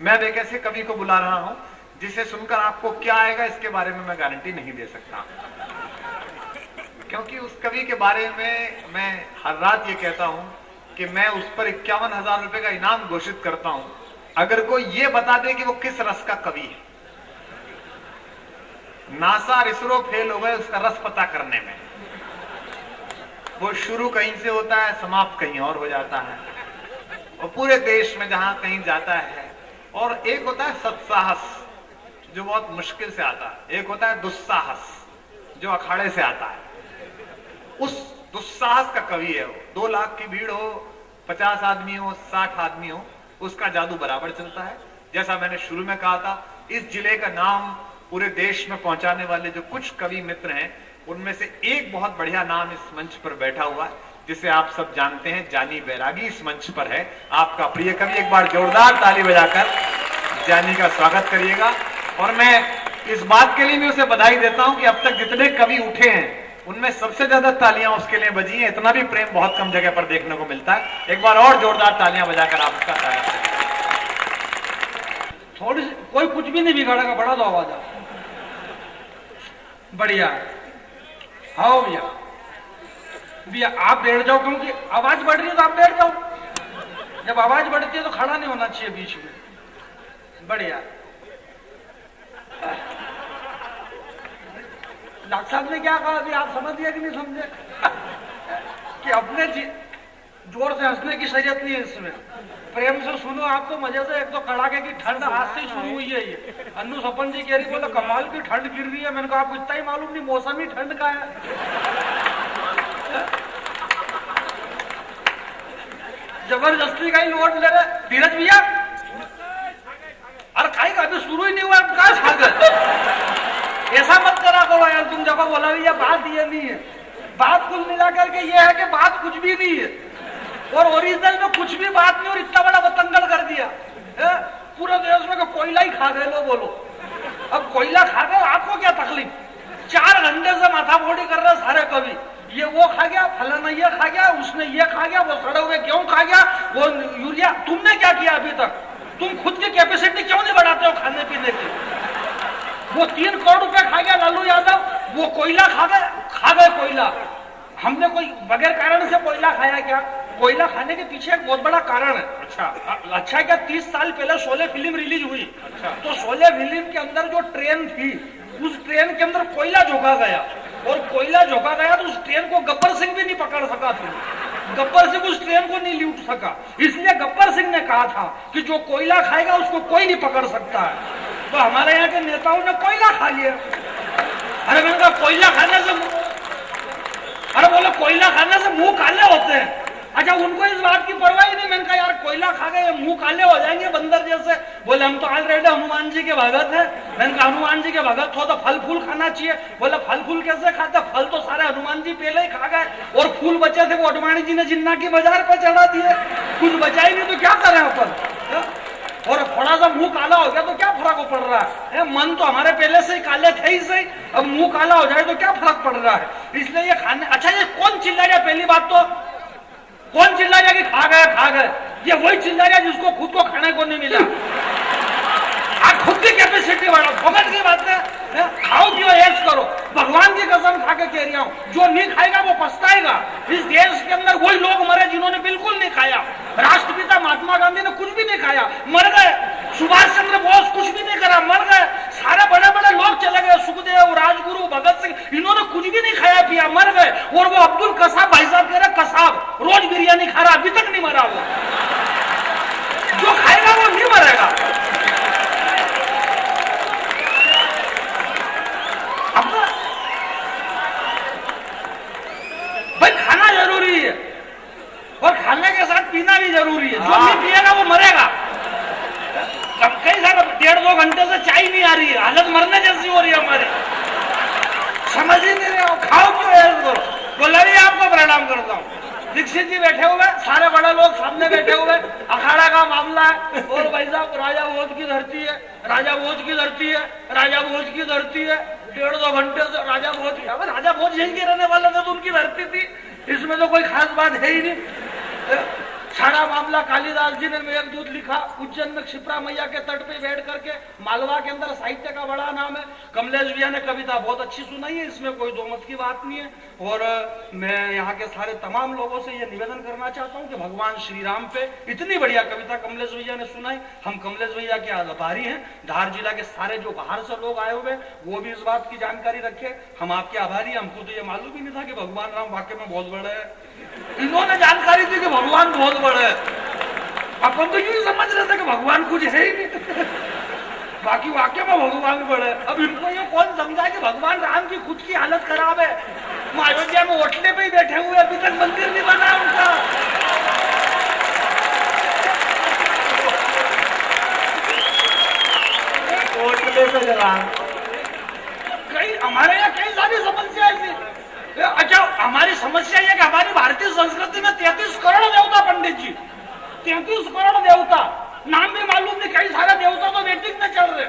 मैं अब एक ऐसे कवि को बुला रहा हूं जिसे सुनकर आपको क्या आएगा इसके बारे में मैं गारंटी नहीं दे सकता, क्योंकि उस कवि के बारे में मैं हर रात ये कहता हूं कि मैं उस पर 51,000 रुपए का इनाम घोषित करता हूं अगर कोई ये बता दे कि वो किस रस का कवि है। नासा और इसरो फेल हो गए उसका रस पता करने में। वो शुरू कहीं से होता है, समाप्त कहीं और हो जाता है, और पूरे देश में जहां कहीं जाता है। और एक होता है सत्साहस जो बहुत मुश्किल से आता है, एक होता है दुस्साहस जो अखाड़े से आता है। उस दुस्साहस का कवि है वो। 2 लाख की भीड़ हो, 50 आदमी हो, 60 आदमी हो, उसका जादू बराबर चलता है। जैसा मैंने शुरू में कहा था, इस जिले का नाम पूरे देश में पहुंचाने वाले जो कुछ कवि मित्र हैं उनमें से एक बहुत बढ़िया नाम इस मंच पर बैठा हुआ है जिसे आप सब जानते हैं, जानी बैरागी इस मंच पर है, आपका प्रिय कवि। एक बार जोरदार ताली बजाकर जानी का स्वागत करिएगा। और मैं इस बात के लिए भी उसे बधाई देता हूं कि अब तक जितने कवि उठे हैं उनमें सबसे ज्यादा तालियां उसके लिए बजी हैं। इतना भी प्रेम बहुत कम जगह पर देखने को मिलता है। एक बार और जोरदार तालियां बजाकर आपका स्वागत करिए। थोड़ी सी कोई कुछ भी नहीं बिगाड़ेगा, बढ़ा दो आवाज आप। बढ़िया। हाँ भैया, भैया आप बैठ जाओ, क्योंकि आवाज बढ़ रही है तो आप बैठ जाओ। जब आवाज बढ़ती है तो खड़ा नहीं होना चाहिए बीच में। बढ़िया। डॉक्टर साहब ने क्या कहा अभी आप समझ गए कि नहीं समझे? कि अपने जोर से हंसने की शरीयत नहीं है इसमें, प्रेम से सुनो आप तो मजे से। एक तो कड़ाके की ठंड आज से शुरू हुई है ये। अन्नू सपन जी कह रही बोला कमाल की ठंड गिर रही है। मैंने कहा आपको इतना ही मालूम नहीं, मौसम ही ठंड का है। जबरदस्ती का ही लोड ले रहे। धीरज भैया, अरे खाएगा अभी शुरू ही नहीं हुआ, कहा खा गए? ऐसा मत करा करो यार तुम। जब बोला भैया बात ये नहीं है, बात कुल मिलाकर के ये है कि बात कुछ भी नहीं है, और ओरिजिनल में कुछ भी बात नहीं, और इतना बड़ा बतंगड़ कर दिया है? पूरे देश में कोयला ही खा गए लो। बोलो अब कोयला खा गए, आपको क्या तकलीफ? 4 घंटे से माथाफोड़ी कर रहे सारे कवि। ये वो खा गया, फलाना ये खा गया, उसने ये खा गया, वो सड़े हुए गेहूं खा गया, वो यूरिया। तुमने क्या किया अभी तक? तुम खुद की कैपेसिटी क्यों नहीं बढ़ाते हो खाने पीने की? वो 3 करोड़ रुपए खा गया लालू यादव, वो कोयला खा गए कोयला। हमने कोई बगैर कारण से कोयला खाया क्या? कोयला खाने के पीछे एक बहुत बड़ा कारण है। अच्छा क्या 30 साल पहले शोले फिल्म रिलीज हुई। तो शोले फिल्म के अंदर जो ट्रेन थी, उस ट्रेन के अंदर कोयला झोंका गया, और कोयला झोंका गया तो उस ट्रेन को गब्बर सिंह भी नहीं पकड़ सका था। गब्बर सिंह उस ट्रेन को नहीं लूट सका, इसलिए गब्बर सिंह ने कहा था कि जो कोयला खाएगा उसको कोई नहीं पकड़ सकता है। तो हमारे यहाँ के नेताओं ने कोयला खा लिया। अरे मैंने कहा कोयला खाने से, अरे बोले कोयला खाने से मुंह काले होते हैं। अच्छा उनको इस बात की परवाह ही नहीं। मैंने कहा यार कोयला खा गए मुंह काले हो जाएंगे बंदर जैसे। बोले हम तो ऑलरेडी हनुमान जी के भगत हैं। मैंने कहा हनुमान जी के भगत हो तो फल फूल खाना चाहिए। बोले फल फूल कैसे खाते? फल तो सारे हनुमान जी पहले ही खा गए, और फूल बचे थे वो अडवाणी जी ने जिन्ना की बाजार पे चढ़ा दिए। कुछ बचा ही नहीं तो क्या करें अपन? और थोड़ा सा मुंह काला हो गया तो क्या फर्क पड़ रहा है? मन तो हमारे पहले से ही काले थे ही सही, अब मुंह काला हो जाए तो क्या फर्क पड़ रहा है? इसलिए ये खाने। अच्छा ये कौन चिल्ला गया? पहली बात तो कौन चिल्ला गया कि खा गए? ये वही चिल्ला गया जिसको खुद को खाने को नहीं मिला। आप खुद की कैपेसिटी बढ़ाओ, फोकट की बात है। खाओ पियो ऐश करो। भगवान की कसम खा के कह रहा हूं, जो नहीं खाएगा वो पछताएगा। इस देश के अंदर वही लोग मरे जिन्होंने बिल्कुल नहीं खाया। राष्ट्रपिता महात्मा गांधी ने कुछ भी नहीं खाया, मर गए। सुभाष चंद्र बोस कुछ भी नहीं करा, मर गए। सारे बड़े बड़े लोग चले गए, सुखदेव, राजगुरु, भगत सिंह, इन्होंने कुछ भी नहीं खाया पिया, मर गए। और वो अब्दुल कसाब भाई साहब कह रहे कसाब रोज बिरयानी खा रहा, अभी तक नहीं मरा वो। जो खाएगा वो नहीं मरेगा। भाई खाना जरूरी है, और खाने के साथ पीना भी जरूरी है। जो नहीं पिएगा वो मरेगा। कई सारे 1.5-2 घंटे से चाय नहीं आ रही है, हालत मरने जैसी हो रही है हमारी। समझ ही नहीं रहे हो, खाओ क्यों ऐश करो। बोला भी आपको प्रणाम करता हूँ। दीक्षित जी बैठे हुए, सारे बड़े लोग सामने बैठे हुए, अखाड़ा का मामला है। और भाई साहब राजा भोज की धरती है, राजा भोज की धरती है, राजा भोज की धरती है। 1.5-2 घंटे से राजा भोज, अब राजा भोज यहीं के रहने वाले थे तो उनकी धरती थी, इसमें तो कोई खास बात है ही नहीं। सारा मामला कालिदास जी ने मेघदूत लिखा। उज्जैन में क्षिप्रा मैया के तट पे बैठ करके, मालवा के अंदर साहित्य का बड़ा नाम है। कमलेश भैया ने कविता बहुत अच्छी सुनाई है, इसमें कोई दो मत की बात नहीं है। और मैं यहाँ के सारे तमाम लोगों से ये निवेदन करना चाहता हूँ कि भगवान श्री राम पे इतनी बढ़िया कविता कमलेश भैया ने सुनाई। हम कमलेश भैया के आभारी हैं। धार जिला के सारे जो बाहर से लोग आए हुए वो भी इस बात की जानकारी रखे। हम आपके आभारी हैं। हमको तो ये मालूम ही नहीं था कि भगवान राम वाकई में बहुत बड़े हैं। इन्होंने जानकारी दी कि भगवान बहुत बड़े है। अपन तो यूं समझ रहे थे कि भगवान कुछ है ही नहीं, बाकी वाकई में भगवान बड़े। अब इनको ये कौन समझा कि भगवान राम की खुद की हालत खराब है। वो अयोध्या में ओटले पे ही बैठे हुए, अभी तक मंदिर नहीं बना उनका। ओटले पे जरा कई हमारे यहाँ कई सारी समस्या ऐसी। अच्छा, हमारी समस्या यह कि हमारी भारतीय संस्कृति में 33 करोड़ देवता पंडित जी, 33 करोड़ देवता, नाम भी मालूम नहीं। कई सारे देवता तो वेटिंग में चल रहे,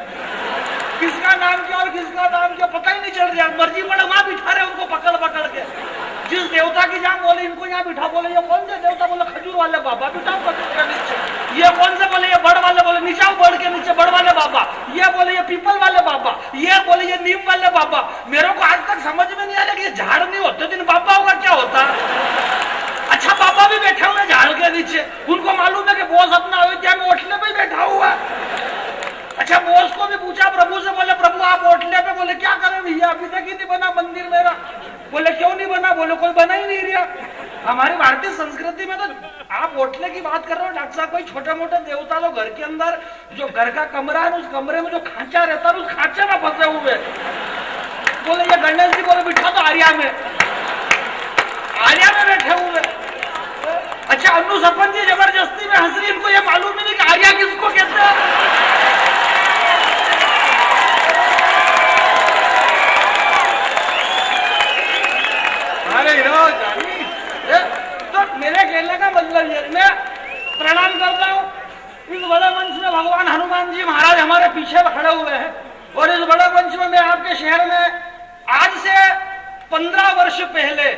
किसका नाम क्या और किसका नाम क्या पता ही नहीं चल रहा। मर्जी पड़े वहां बिठा रहे उनको पकड़ पकड़ के। जिस देवता की जहाँ बोले इनको यहाँ बिठा, बोले ये कौन से देवता, बोले खजूर वाले बाबा बिठाओ खजूर के नीचे। ये कौन से, बोले ये बड़ वाले, बोले नीचाओ बड़ के नीचे बड़ वाले बाबा। ये बोले ये पीपल वाले बाबा, ये बोले ये नीम वाले बाबा। मेरे को आज तक समझ में नहीं आया कि ये झाड़ नहीं होते दिन बाबा होगा क्या होता। अच्छा, बाबा भी बैठे हुए झाड़ के नीचे, उनको मालूम है कि बोस अपना अयोध्या में ओटले पे बैठा हुआ है। अच्छा, बोस को भी पूछा प्रभु से, बोले प्रभु आप ओटले पे, बोले क्या करें भैया अभी तक ही नहीं बना मंदिर मेरा। बोले क्यों नहीं बना, बोले कोई बना ही नहीं रहा। हमारी भारतीय संस्कृति में तो आप ओटले की बात कर रहे हो डॉक्टर साहब, कोई छोटे मोटे देवता तो घर के अंदर जो घर का कमरा है उस कमरे में जो खांचा रहता है उस खांचे में फंसे हुए। बोले ये गणेश जी, बोले बिठा तो आर्या में, आर्या में बैठे हुए। अच्छा, अन्नू सपन जी जबरदस्ती में हंस रही, इनको ये मालूम ही नहीं कि आर्या किसको कहते हैं। अरे तो मेरे कहने का मतलब ये, मैं प्रणाम करता हूँ। इस बड़े मंच में भगवान हनुमान जी महाराज हमारे पीछे खड़े हुए हैं। और इस बड़े मंच में मैं आपके शहर में आज से 15 वर्ष पहले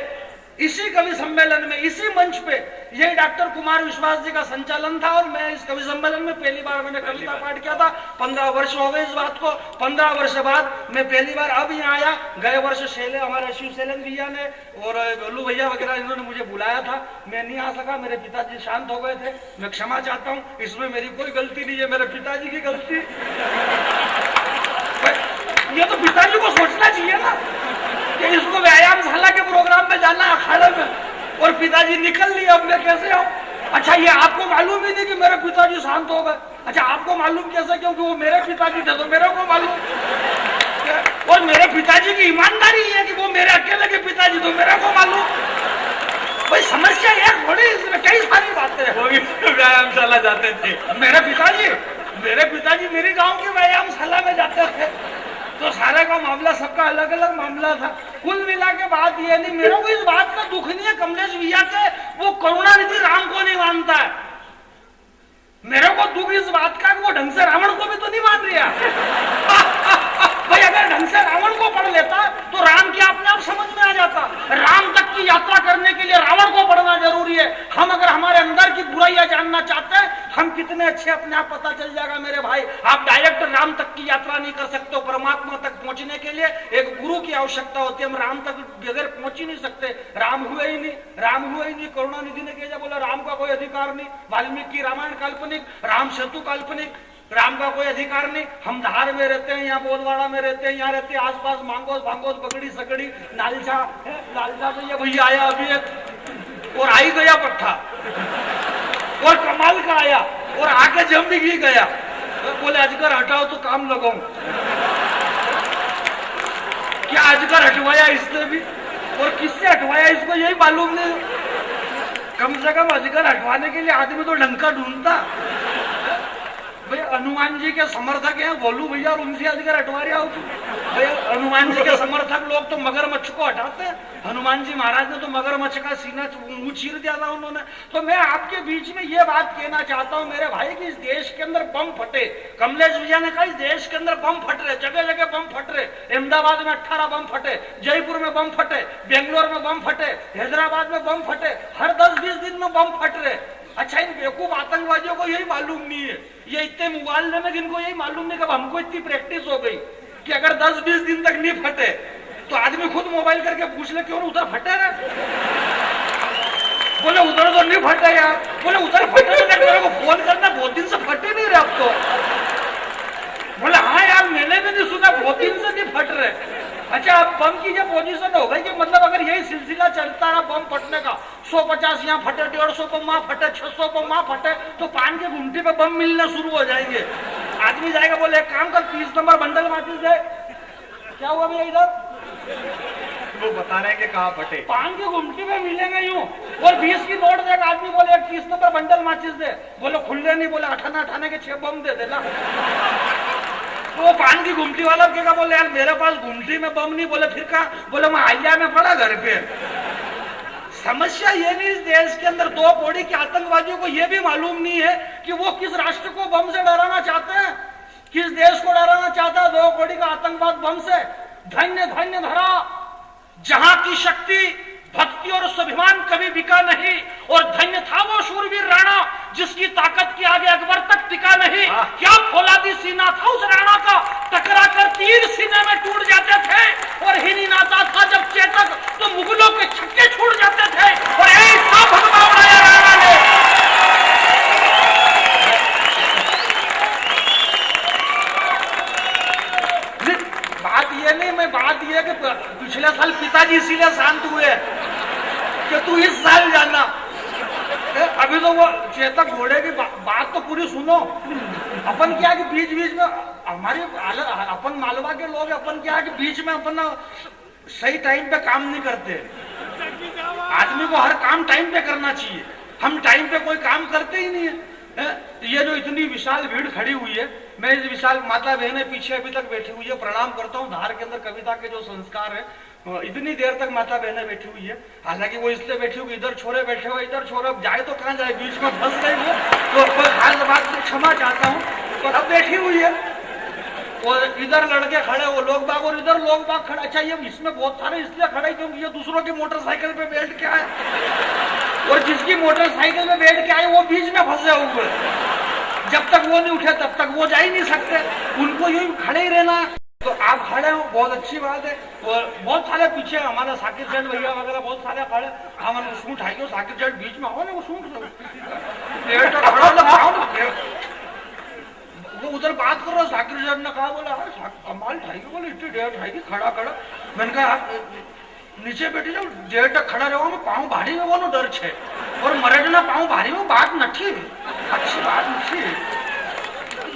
इसी कवि सम्मेलन में, इसी मंच पे यही डॉक्टर कुमार विश्वास जी का संचालन था। और मैं इस कवि सम्मेलन में पहली बार मैंने कविता पाठ किया था। 15 वर्ष हो गए इस बात को। 15 वर्ष बाद मैं पहली बार अब यहाँ आया। गए वर्ष शैले, हमारे शिव शैलन भैया ने और गोलू भैया वगैरह इन्होंने मुझे बुलाया था, मैं नहीं आ सका। मेरे पिताजी शांत हो गए थे, मैं क्षमा चाहता हूँ। इसमें मेरी कोई गलती नहीं है, मेरे पिताजी की गलती। ये तो पिताजी को सोचना चाहिए ना कि इसको व्यायामशाला के प्रोग्राम में जाना अखाड़े में, और पिताजी निकल लिए, अब मैं कैसे आऊं। अच्छा, ये आपको मालूम ही नहीं कि मेरे पिताजी शांत हो गए। अच्छा, आपको मालूम कैसे, क्योंकि वो मेरे पिताजी थे तो मेरे को मालूम। और मेरे पिताजी की ईमानदारी है कि वो मेरे अकेले के पिताजी तो मेरे को मालूम। भाई समस्या है थोड़ी, इसमें कई सारी बातें होगी। व्यायामशाला जाते थे मेरे पिताजी मेरे गांव के व्यायामशाला में जाते थे। तो सारे का मामला सबका अलग अलग मामला था। कुल मिला के बात ये नहीं, मेरे को इस बात का दुख नहीं है कमलेश भैया के वो करुणानिधि राम को नहीं मानता है। मेरे को दुख इस बात का वो ढंग से रावण को भी तो नहीं मान रहा। भाई अगर ढंग से रावण को पढ़ लेता तो राम की अपने आप समझ में आ जाता। राम तक की यात्रा करने के लिए रावण को पढ़ना जरूरी है। हम अगर हमारे अंदर की बुराइयां जानना चाहते हैं, हम कितने अच्छे अपने आप पता चल जाएगा मेरे भाई। आप डायरेक्ट राम तक की यात्रा नहीं कर सकते हो। परमात्मा तक पहुंचने के लिए एक गुरु की आवश्यकता होती है। हम राम तक बगैर पहुंच ही नहीं सकते। राम हुए ही नहीं। करुणानिधि ने कहा, बोला राम का कोई अधिकार नहीं। वाल्मीकि रामायण काल्पनिक, राम सेतु काल्पनिक, राम का कोई अधिकार नहीं। हम धार में रहते हैं, यहाँ बोलवाड़ा में रहते हैं, यहाँ रहते हैं आसपास मांगोस भांगोस बगड़ी सकड़ी लालचा से ये भैया आया अभी एक, और आई गया पट्टा, और कमाल का आया और आके जम भी गया। बोले अजगर हटाओ तो काम लगाऊं। क्या अजगर हटवाया इसने भी, और किससे हटवाया इसको यही मालूम नहीं। कम से कम अजगर हटवाने के लिए आदमी तो लंका ढूंढता। भाई हनुमान जी के समर्थक हैं गोलू भैया, और उनसे अजगर हटवा रहा हो। भाई हनुमान जी के समर्थक लोग तो मगरमच्छ को हटाते हैं। हनुमान जी महाराज ने तो मगरमच्छ का सीना चीर दिया था उन्होंने। तो मैं आपके बीच में ये बात कहना चाहता हूँ मेरे भाई कि इस देश के अंदर बम फटे। कमलेश भैया ने कहा इस देश के अंदर बम फट रहे, जगह जगह बम फट रहे। अहमदाबाद में 18 बम फटे, जयपुर में बम फटे, बेंगलोर में बम फटे, हैदराबाद में बम फटे, हर 10-20 दिन में बम फट रहे। अच्छा, इन बेवकूफ आतंकवादियों को यही मालूम नहीं है, ये इतने मुबालने में इनको यही मालूम नहीं कि हमको इतनी प्रैक्टिस हो गई कि अगर 10-20 दिन तक नहीं फटे तो आदमी खुद मोबाइल करके पूछ ले क्यों उधर फटे रहे। बोले उधर तो नहीं फटे यार, बोले उधर फटे तो मेरे को फोन करना, बहुत दिन से फटे नहीं रहे अब तो। बोले हाँ यार मैंने भी नहीं सुना, बहुत दिन से नहीं फट रहे। अच्छा, अब बम की जो पोजीशन हो गई कि मतलब अगर यही सिलसिला चलता रहा बम फटने का, 150 यहाँ फटे, 150 बम वहां फटे, 600 बम वहां फटे, तो पान के गुमटी पे बम मिलना शुरू हो जाएंगे। आदमी जाएगा बोले एक काम कर, 30 नंबर बंडल माचिस दे। क्या हुआ भैया इधर? वो बता रहे हैं कि कहाँ फटे। पान के गुमटी में मिलेंगे यूं, और 20 की नोट देगा आदमी, बोले एक 30 नंबर बंडल माचिस दे, बोले खुले नहीं, बोले अठाने के 6 बम दे देना। तो पान की गुमटी वाला कहेगा बोले यार मेरे पास गुमटी में बम नहीं, बोले फिर कहा, बोले मैं आइया में पड़ा घर पे। समस्या ये नहीं, इस देश के अंदर 2 कौड़ी के आतंकवादियों को ये भी मालूम नहीं है कि वो किस राष्ट्र को बम से डराना चाहते हैं, किस देश को डराना चाहता है 2 कौड़ी का आतंकवाद बम से। धन्य धन्य धरा जहां की शक्ति, भक्ति और स्वाभिमान कभी बिका नहीं, और धन्य था वो शूरवीर राणा जिसकी ताकत के आगे अकबर तक टिका नहीं। क्या फौलादी सीना था उस राणा का, टकरा कर तीर सीने में टूट जाते थे, और हिनी नाचा था जब चेतक तो मुगलों के छक्के छूट जाते थे, और ऐसा भगवा उड़ाया राणा ने। बात ये नहीं, मैं बात ये कि पिछले साल पिताजी इसीलिए शांत हुए कि तू इस साल जाना। अभी तो वो चेतक घोड़े की बात तो पूरी सुनो। अपन क्या कि बीच बीच में हमारी अपन मालवा के लोग, अपन क्या कि बीच में अपन सही टाइम पे काम नहीं करते। आदमी को हर काम टाइम पे करना चाहिए, हम टाइम पे कोई काम करते ही नहीं है। ये जो इतनी विशाल भीड़ खड़ी हुई है, मैं इस विशाल माता बहने पीछे अभी तक बैठी हुई है, प्रणाम करता हूँ। धार के अंदर कविता के जो संस्कार है, इतनी देर तक माता बहने बैठी हुई है। हालांकि वो इसलिए बैठी हुई, इधर छोरे बैठे हुए, इधर छोरे, जाए तो कहाँ जाए, बीच में फंस गई वो, तो खास बात से क्षमा चाहता हूँ। तो अब बैठी हुई है, और इधर लड़के खड़े, वो लोग बाग, और इधर लोग बाग खड़ा। अच्छा, ये इसमें बहुत सारे इसलिए खड़े क्योंकि ये दूसरों की मोटरसाइकिल पे बैठ के आए, और जिसकी मोटरसाइकिल में बैठ के आए वो बीच में फंसे हुए। जब तक वो नहीं उठे तब तक वो जा ही नहीं सकते, उनको यूं खड़े ही रहना। तो आप खड़े हो, बहुत अच्छी बात है। और बहुत सारे पीछे हमारा साकिब सेठ भैया वगैरह बहुत सारे खड़े, हम सूट है साकिब सेठ बीच में हो ना, वो सूट वो उधर बात करो। साकिब सेठ ने कहा, बोला कमाल ठाई, बोले इतनी डेढ़ ठाई खड़ा खड़ा। मैंने कहा नीचे बैठी जाओ, देर तक खड़ा रहो, पाँव भारी में वो डर छे, और मरे ना पाँव भारी में बात नठी, अच्छी बात नहीं,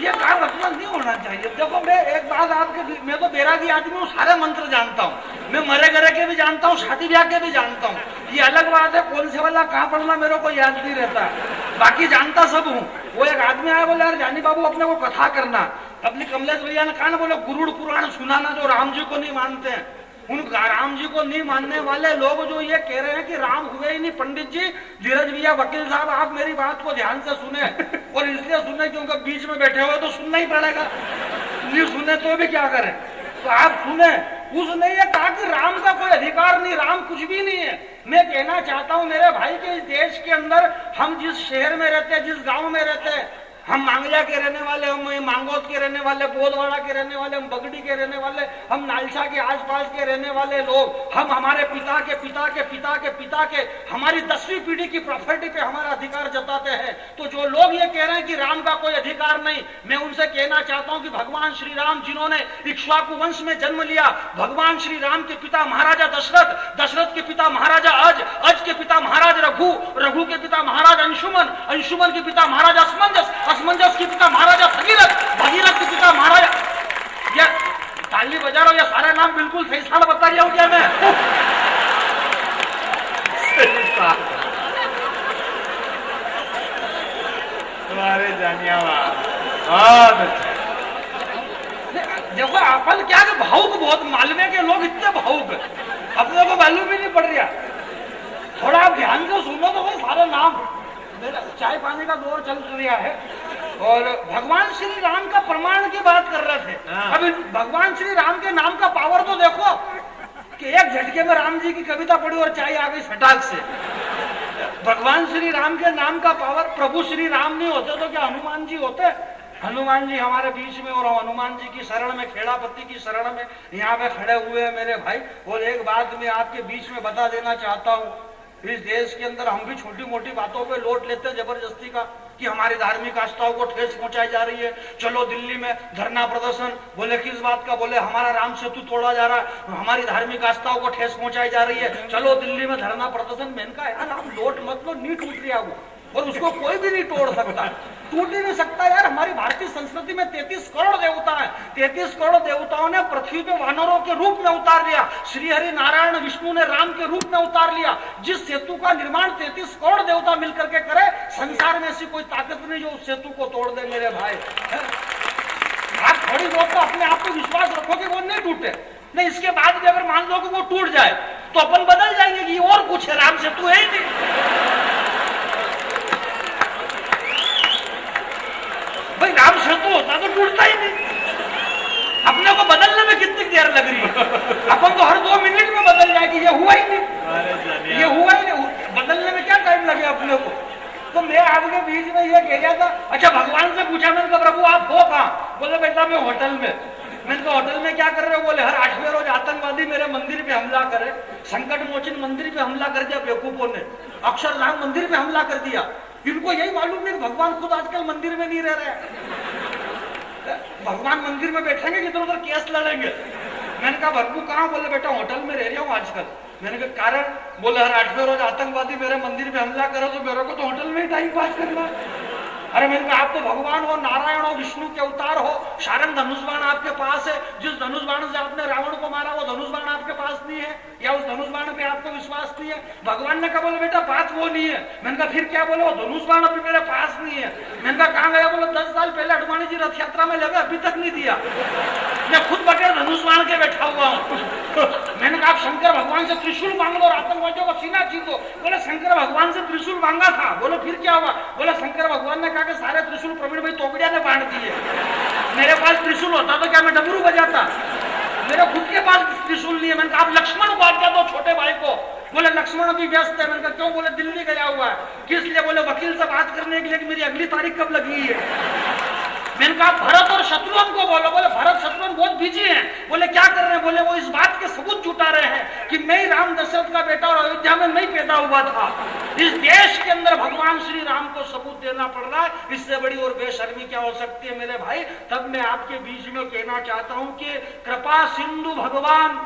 ये काम रखना नहीं होना चाहिए। देखो मैं एक बात आपके, मैं तो बैरागी आदमी हूँ, सारे मंत्र जानता हूँ, मैं मरे गरे के भी जानता हूँ, शादी ब्याह के भी जानता हूँ। ये अलग बात है कौन से वाला कहाँ पढ़ना मेरे को याद नहीं रहता, बाकी जानता सब हूँ। वो एक आदमी आया, बोले यार जानी बाबू अपने को कथा करना। अपनी कमलेश भैया ने कहा ना, बोले गुरुड़ पुराण सुनाना जो राम जी को नहीं मानते हैं। उन राम जी को नहीं मानने वाले लोग जो ये कह रहे हैं कि राम हुए ही नहीं, पंडित जी, धीरज भैया, वकील साहब, आप मेरी बात को ध्यान से सुने, और इसलिए सुने क्योंकि बीच में बैठे हुए तो सुनना ही पड़ेगा, नहीं सुने तो भी क्या करें। तो आप सुने, उसने ये कहा कि राम का कोई अधिकार नहीं, राम कुछ भी नहीं है। मैं कहना चाहता हूँ मेरे भाई के इस देश के अंदर हम जिस शहर में रहते हैं, जिस गाँव में रहते हैं, हम मांगलिया के रहने वाले, हम मांगोद के रहने वाले, बोधवाड़ा के रहने वाले, हम बगड़ी के रहने वाले, हम नालसा के आसपास के रहने वाले लोग, हम हमारे पिता के पिता के पिता के पिता के हमारी 10वीं पीढ़ी की प्रॉपर्टी पे हमारा अधिकार जताते हैं। तो जो लोग ये कह रहे हैं कि राम का कोई अधिकार नहीं, मैं उनसे कहना चाहता हूं कि भगवान श्री राम जिन्होंने इक्ष्वाकु वंश में जन्म लिया, भगवान श्री राम के पिता महाराजा दशरथ, दशरथ के पिता महाराजा अज, अज के पिता महाराज रघु, रघु के पिता महाराज अंशुमन, अंशुमन के पिता महाराजा असमंजस, असमंजस के पिता महाराजा भगीरथ, भगीरथ के पिता महाराजा, ये ताली बजा रहा हूं, ये सारे नाम बिल्कुल सही साल बता रहा हूं क्या मैं? तुम्हारे जानिया बहुत अच्छा। देखो अपन क्या कि भावुक बहुत, मालवे के लोग इतने भावुक, अपने को मालूम ही नहीं पड़ रहा। थोड़ा आप ध्यान से सुनो तो भाई सारे नाम, मेरा चाय पानी का दौर चल रहा है, और भगवान श्री राम का प्रमाण की बात कर रहे थे। अभी भगवान श्री राम के नाम का पावर तो देखो कि एक झटके में राम जी की कविता पढ़ी और चाय आ गई फटाक से। भगवान श्री राम के नाम का पावर, प्रभु श्री राम नहीं होते तो क्या हनुमान जी होते? हनुमान जी हमारे बीच में, और हनुमान जी की शरण में, खेड़ापति की शरण में यहाँ पे खड़े हुए हैं मेरे भाई। और एक बात मैं आपके बीच में बता देना चाहता हूँ, इस देश के अंदर हम भी छोटी मोटी बातों पे लोट लेते हैं जबरदस्ती का, कि हमारी धार्मिक आस्थाओं को ठेस पहुंचाई जा रही है। चलो दिल्ली में धरना प्रदर्शन, बोले किस बात का? बोले हमारा राम सेतु तोड़ा जा रहा है, हमारी धार्मिक आस्थाओं को ठेस पहुंचाई जा रही है, चलो दिल्ली में धरना प्रदर्शन। मैंने कहा यार आप लोट मत लो, नी टूट गया वो, और उसको कोई भी नहीं तोड़ सकता, टूट ही नहीं सकता यार। हमारी भारतीय संस्कृति में 33 करोड़ देवता है, 33 करोड़ देवताओं ने पृथ्वी पे वानरों के रूप में उतार लिया, श्री हरि नारायण विष्णु ने राम के रूप में उतार लिया। जिस सेतु का निर्माण 33 करोड़ देवता मिलकर के करे, संसार में ऐसी कोई ताकत नहीं जो उस सेतु को तोड़ दे मेरे भाई। आप थोड़ी बहुत तो अपने आप को विश्वास रखो कि वो नहीं टूटे, नहीं इसके बाद भी अगर मान लो कि वो टूट जाए तो अपन बदल जाएंगे कि और कुछ है, राम सेतु है ही नहीं। भाई राम सेतु होता तो टूटता ही नहीं। अपने को बदलने में कितनी देर लग रही है, अपन तो हर 2 मिनट में बदल जाए कि ये हुआ ही नहीं, ये हुआ ही नहीं, बदलने में क्या टाइम लगे अपने को। तो मैं आपके बीच में ये कह रहा था, अच्छा भगवान से पूछा मैंने कहा प्रभु आप हो कहाँ? बोले बेटा मैं होटल में। मैंने कहा होटल में क्या कर रहे हो? बोले हर 8वें रोज आतंकवादी मेरे मंदिर पे हमला करे, संकट मोचन मंदिर पे हमला कर दिया बेवकूफों ने, अक्षरधाम मंदिर पे हमला कर दिया। इनको यही मालूम नहीं भगवान खुद आजकल मंदिर में नहीं रह रहे, भगवान मंदिर में बैठेंगे किधर उधर केस लड़ेंगे। मैंने कहा भगवान कहाँ? बोले बेटा होटल में रह रहा हूँ आजकल। मैंने कहा कारण? बोले हर 8वें रोज आतंकवादी मेरे मंदिर पे हमला करे तो मेरे को तो होटल में ही टाइम पास करना। अरे मैंने कहा आप तो भगवान हो, नारायण हो, विष्णु के अवतार हो, शारंग धनुष बाण आपके पास है, जिस धनुष बाण से आपने रावण को मारा वो धनुष बाण आपके पास नहीं है, या उस धनुष बाण पे आपको विश्वास नहीं है। भगवान ने कहा बोले बेटा बात वो नहीं है। मैंने कहा फिर क्या? बोले वो धनुष बाण अभी मेरे पास नहीं है। मैंने कहा कहाँ गया? बोले 10 साल पहले अडवाणी जी रथ यात्रा में लगे, अभी तक नहीं दिया, मैं खुद बगैर धनुष बाण के बैठा हुआ हूँ। मैंने कहा आप शंकर भगवान से त्रिशूल मांग लो और आतंकवादियों को सीना छीन दो। बोले शंकर भगवान से त्रिशूल मांगा था। बोले फिर क्या हुआ? बोले शंकर भगवान ने कहा कि सारे त्रिशूल प्रवीण भाई तोकड़िया ने बांट दिए। मेरे पास त्रिशूल होता तो क्या मैं डमरू बजाता? मेरे खुद के पास त्रिशूल नहीं है। मैंने कहा आप लक्ष्मण को आज्ञा दो छोटे भाई को। बोले लक्ष्मण अभी व्यस्त है। मैंने कहा क्यों? बोले दिल्ली गया हुआ है। किस लिए? बोले वकील से बात करने के लिए कि मेरी अगली तारीख कब लगी है। मैंने कहा भरत और शत्रुघ्न को बोलो। बोले भरत शत्रुघ्न बहुत बिजी हैं। बोले क्या कर रहे हैं? बोले वो इस बात के सबूत जुटा रहे हैं कि मैं ही राम दशरथ का बेटा और अयोध्या में मैं ही पैदा हुआ था। इस देश के अंदर भगवान श्री राम को सबूत देना पड़ रहा है, इससे बड़ी और बेशर्मी क्या हो सकती है मेरे भाई। तब मैं आपके बीच में कहना चाहता हूं कि कृपा सिंधु भगवान,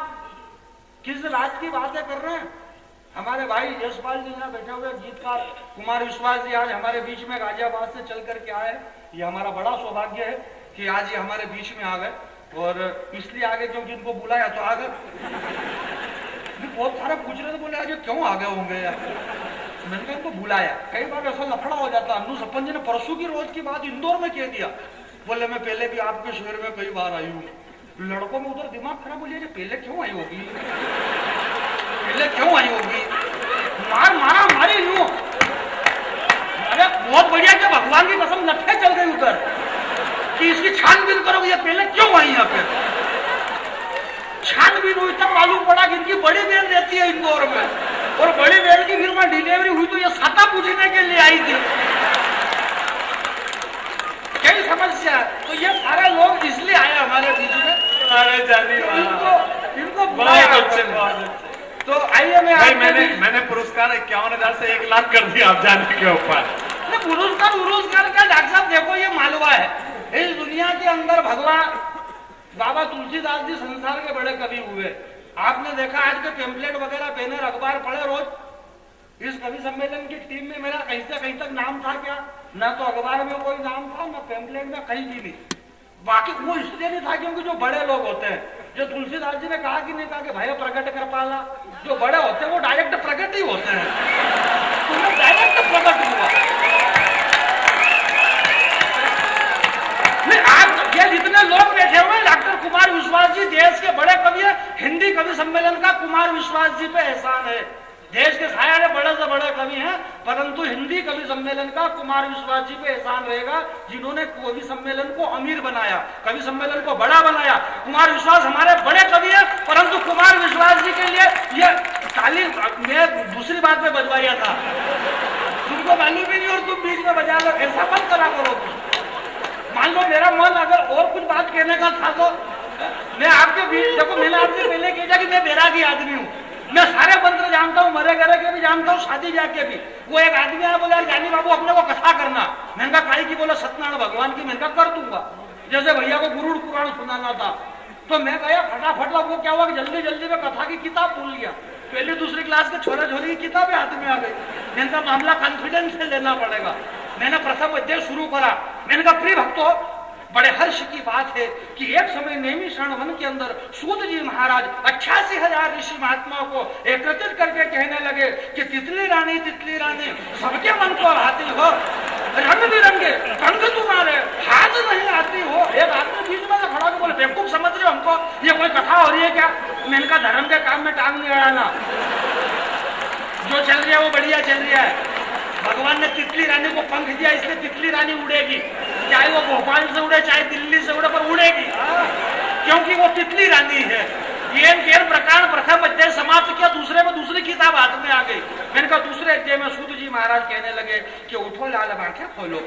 किस रात की बातें कर रहे हैं? हमारे भाई यशपाल जी यहाँ बैठे हुए गीतकार कुमार विश्वास जी आज हमारे बीच में गाजियाबाद से चल करके आए। ये हमारा बड़ा सौभाग्य है कि आज ये हमारे बीच में आ गए, और इसलिए आ गए क्योंकि इनको बुलाया तो आ गए। बहुत सारे पूछ रहे थे, बोले आज क्यों आ गए होंगे यार। मैंने कहा इनको बुलाया। कई बार ऐसा लफड़ा हो जाता। अन्नू सपन जी ने परसों की रोज की बात इंदौर में कह दिया। बोले मैं पहले भी आपके शहर में कई बार आई हूँ। लड़कों में उधर दिमाग खराब हो लिया, पहले क्यों आई होगी, पहले क्यों आई होगी, मार मारा मारी यूं। अरे बहुत बढ़िया कि भगवान की कसम लट्ठे चल गई उधर कि इसकी छानबीन करोगे ये पहले क्यों आई यहाँ पे। छानबीन हुई तब मालूम पड़ा कि इनकी बड़ी बहन रहती है इंदौर में, और बड़ी बहन की फिर में डिलीवरी हुई तो ये साता पूछने के लिए आई थी। कई समस्या, तो ये सारे लोग इसलिए आए हमारे बीच में। अरे जानी इनको बुलाया। तो आइए मैंने पुरस्कार 51,000 से 1 लाख कर दिया आप जाने के ऊपर। पुरस्कार क्या डॉक्टर साहब देखो ये मालवा है। इस दुनिया के अंदर भगवान बाबा तुलसीदास जी संसार के बड़े कवि हुए। आपने देखा आज के टेम्पलेट वगैरह बैनर अखबार पढ़े रोज। इस कवि सम्मेलन की टीम में मेरा कहीं से कहीं तक नाम था क्या? ना तो अखबार में कोई नाम था, ना टेम्पलेट में कहीं भी नहीं। बाकी वो इसलिए नहीं था क्योंकि जो बड़े लोग होते हैं, जो तुलसीदास जी ने कहा कि नहीं कहा कि भाई प्रकट कर पाला, जो बड़े होते हैं वो डायरेक्ट प्रकट ही होते हैं। तुम्हें डायरेक्ट प्रकट हुआ। आज ये जितने लोग बैठे हुए हैं, डॉक्टर कुमार विश्वास जी देश के बड़े कवि है। हिंदी कवि सम्मेलन का कुमार विश्वास जी पे एहसान है। देश के सारे बड़े से बड़े कवि हैं, परंतु हिंदी कवि सम्मेलन का कुमार विश्वास जी पे एहसान रहेगा, जिन्होंने कवि सम्मेलन को अमीर बनाया, कवि सम्मेलन को बड़ा बनाया। कुमार विश्वास हमारे बड़े कवि है, परंतु कुमार विश्वास जी के लिए ये ताली मैं दूसरी बात में बजवाया था। हमको मालूम भी नहीं और तुम बीच में बजा लो, ऐसा मत करा करो तुम। मान लो मेरा मन अगर और कुछ बात कहने का था तो मैं आपके बीच, देखो मैंने आपसे पहले कहा कि मैं बैरागी आदमी हूँ, मैं सारे मंत्र जानता हूँ, मरे गरे के भी जानता हूँ, शादी ब्याह के भी। वो एक आदमी आया, बोला जानी बाबू अपने को कथा करना। मैंने कहा काई की? बोला सत्यनारायण भगवान की। मैंने कहा कर दूंगा, जैसे भैया को गुरुड़ पुराण सुनाना था। तो मैं गया फटाफट, वो क्या हुआ कि जल्दी जल्दी में कथा की किताब भूल गया। पहली दूसरी क्लास के छोरे छोरी की किताबें हाथ में आ गई। मैंने कहा मामला कॉन्फिडेंस से लेना पड़ेगा। मैंने प्रथम अध्याय शुरू करा। मैंने कहा प्रिय भक्तों, बड़े हर्ष की बात है कि एक समय नेमिषारण वन के अंदर सूत जी महाराज 88,000 ऋषि महात्माओं को एकत्रित करके कहने लगे कि तितली रानी सबके मन को भाती हो, रंग बिरंगे पंख तुम्हारे हाथ नहीं आती हो। एक आदमी बीच में खड़ा हो बोले बेवकूफ समझ रहे हो हमको, ये कोई कथा हो रही है क्या? मैंने कहा धर्म के काम में टांग नहीं अड़ाना, जो चल रहा है वो बढ़िया चल रहा है। भगवान ने तितली रानी को पंख दिया, इसलिए तितली रानी उड़ेगी, चाहे वो भोपाल से उड़े चाहे दिल्ली से उड़े, पर उड़ेगी, क्योंकि वो तितली रानी है। ये प्रकार प्रथम अध्याय समाप्त किया, दूसरे में दूसरी किताब हाथ में आ गई। मैंने कहा दूसरे अध्याय में सूत जी महाराज कहने लगे कि उठो लाल आंखें खोलो,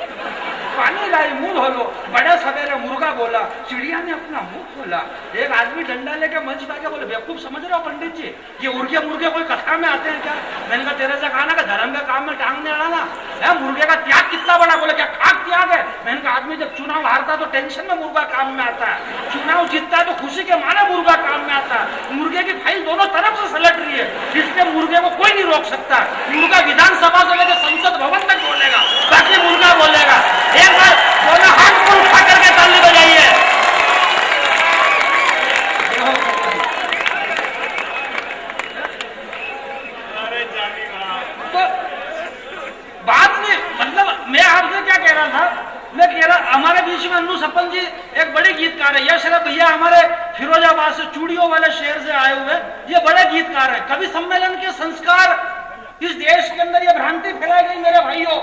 पानी लाई मुंह धोलो। बड़े सवेरे मुर्गा बोला, चिड़िया ने अपना मुंह खोला। एक आदमी डंडा लेके मंच पे आके बोले बेवकूफ समझ रहे हो पंडित जी, ये उड़के मुर्गे कोई कथा में आते हैं क्या? मैंने कहा तेरे से कहा ना कि धर्म के काम में टांग नहीं अड़ाना है। मुर्गे का त्याग कितना बड़ा? बोले क्या खाक त्याग है? मैंने कहा आदमी जब चुनाव हारता तो टेंशन में मुर्गा काम में आता है, चुनाव जीतता है तो खुशी के मारे मुर्गा काम में आता है। मुर्गे की फाइल दोनों तरफ से सलट रही है, इसलिए मुर्गे को कोई नहीं रोक सकता। मुर्गा विधानसभा से लेकर संसद भवन तक बोलेगा, बाकी मुर्गा बोलेगा। एक बार दोनों हाथ को उठा करके ताली बजाइए। तो बात नहीं, मतलब मैं आपसे क्या कह रहा था, मैं कह रहा हमारे बीच में अन्नू सपन जी एक बड़े गीतकार है। यश भैया हमारे फिरोजाबाद से चूड़ियों वाले शहर से आए हुए, ये बड़े गीतकार है। कवि सम्मेलन के संस्कार इस देश के अंदर ये भ्रांति फैलाई गई मेरे भाइयों।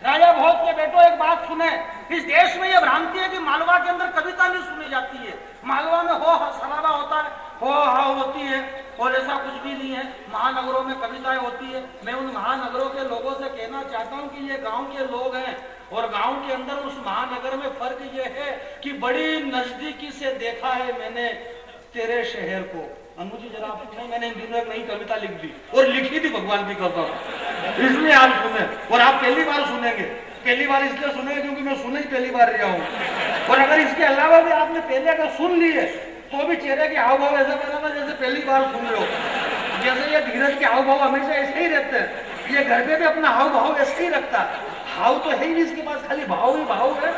राजा भोज के बेटो एक बात सुने, इस देश में ये भ्रांति है कि मालवा के अंदर कविता नहीं सुनी जाती है। मालवा में हो सराबा होता है, हो हा होती है, और ऐसा कुछ भी नहीं है। महानगरों में कविताएं होती है। मैं उन महानगरों के लोगों से कहना चाहता हूँ कि ये गांव के लोग हैं, और गांव के अंदर उस महानगर में फर्क ये है कि बड़ी नजदीकी से देखा है मैंने तेरे शहर को। अनु जी जरा आप सुने, मैंने इन दिनों एक नई कविता लिख दी और लिखी थी भगवान की कसम, इसलिए आप सुने। और आप पहली बार सुनेंगे, पहली बार इसलिए सुनेंगे क्योंकि मैं सुने ही पहली बार रहा हूँ। और अगर इसके अलावा भी आपने पहले अगर सुन लिए तो भी चेहरे के हाव भाव ऐसा बना जैसे पहली बार सुन रहे हो। जैसे ये धीरज के हाव भाव हमेशा ऐसे ही रहते हैं, ये घर पे भी अपना हाव भाव ऐसे ही रखता है। हाव तो है ही नहीं इसके पास, खाली भाव ही भाव है।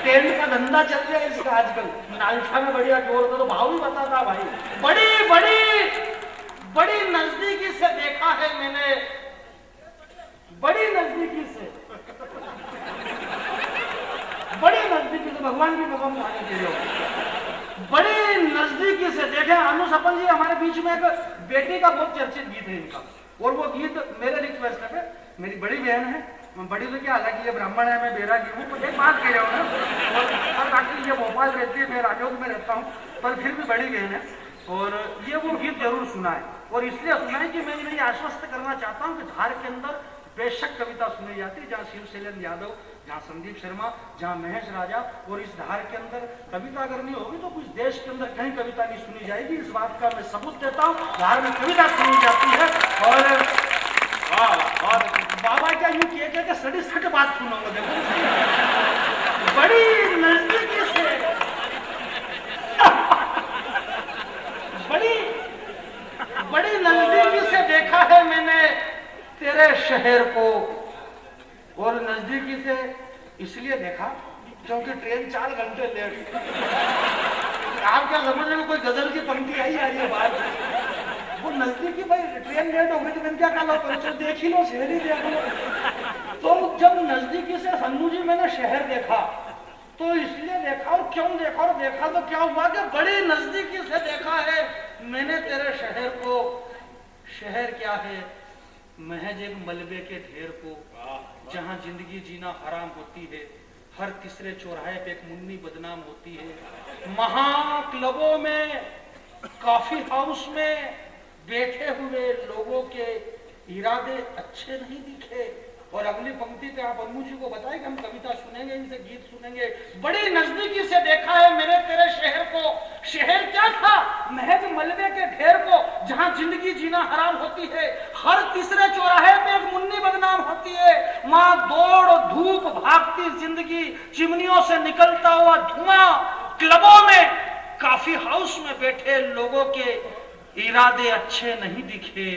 तेल का धंधा चल रहा है इसका आजकल, नालसा में बढ़िया जोर का तो भाव ही बताता भाई। बड़ी बड़ी बड़ी नजदीकी से देखा है मैंने, बड़ी नजदीकी से, बड़ी नजदीकी से, भगवान की कसम खाने के लिए बड़ी नजदीकी से देखे। अनु सपन जी हमारे बीच में एक बेटी का बहुत चर्चित गीत है इनका, और वो गीत मेरे रिक्वेस्ट पे, मेरी बड़ी बहन है, बड़ी तो क्या, हालांकि ये ब्राह्मण है, मैं बेरा की हूँ, तो एक बात कह रहा हूँ और बाकी ये भोपाल रहती है, मैं राजौर में रहता हूँ, पर फिर भी बड़ी बहन है। और ये वो गीत जरूर सुना है, और इसलिए सुना है कि मैं इन्हें आश्वस्त करना चाहता हूँ कि धार के अंदर बेशक कविता सुनी जाती है, जहाँ शिव शैलेंद्र यादव, जहाँ संदीप शर्मा, जहाँ महेश राजा, और इस धार के अंदर कविता अगर नहीं होगी तो कुछ देश के अंदर कहीं कविता नहीं सुनी जाएगी। इस बात का मैं सबूत देता हूँ, धार में कविता सुनी जाती है। और बाबा क्या यूं किए सड़ी सट बात सुनाऊंगा, देखो बड़ी नजदीकी से, बड़ी नजदीकी से देखा है मैंने तेरे शहर को। और नजदीकी से इसलिए देखा क्योंकि ट्रेन 4 घंटे लेट। आप क्या समझ रहे हो, कोई गजल की पंक्ति आई आ रही है बात, वो नजदीकी भाई ट्रेन लेट हो गई तो मैंने क्या कहा, तो देख ही लो, शहर ही देख लो। तो जब नजदीकी से सन्नू जी मैंने शहर देखा तो इसलिए देखा, और क्यों देखा, और देखा तो क्या हुआ कि बड़ी नजदीकी से देखा है मैंने तेरे शहर को। शहर क्या है, महज एक मलबे के ढेर को, जहां जिंदगी जीना हराम होती है। हर तीसरे चौराहे पे एक मुन्नी बदनाम होती है। महाक्लबों में, कॉफी हाउस में बैठे हुए लोगों के इरादे अच्छे नहीं दिखे, और अगली पंक्ति पे आप अन्नू जी को बताएं कि हम कविता सुनेंगे, इनसे गीत सुनेंगे। बड़ी नजदीकी से देखा है मेरे तेरे शहर को। शहर क्या था? महज मलबे के ढेर को, जहां जिंदगी जीना हराम होती है। हर तीसरे चौराहे पे एक मुन्नी बदनाम होती है। माँ दौड़ धूप भागती जिंदगी, चिमनियों से निकलता हुआ धुआं, क्लबों में कॉफी हाउस में बैठे लोगों के इरादे अच्छे नहीं दिखे।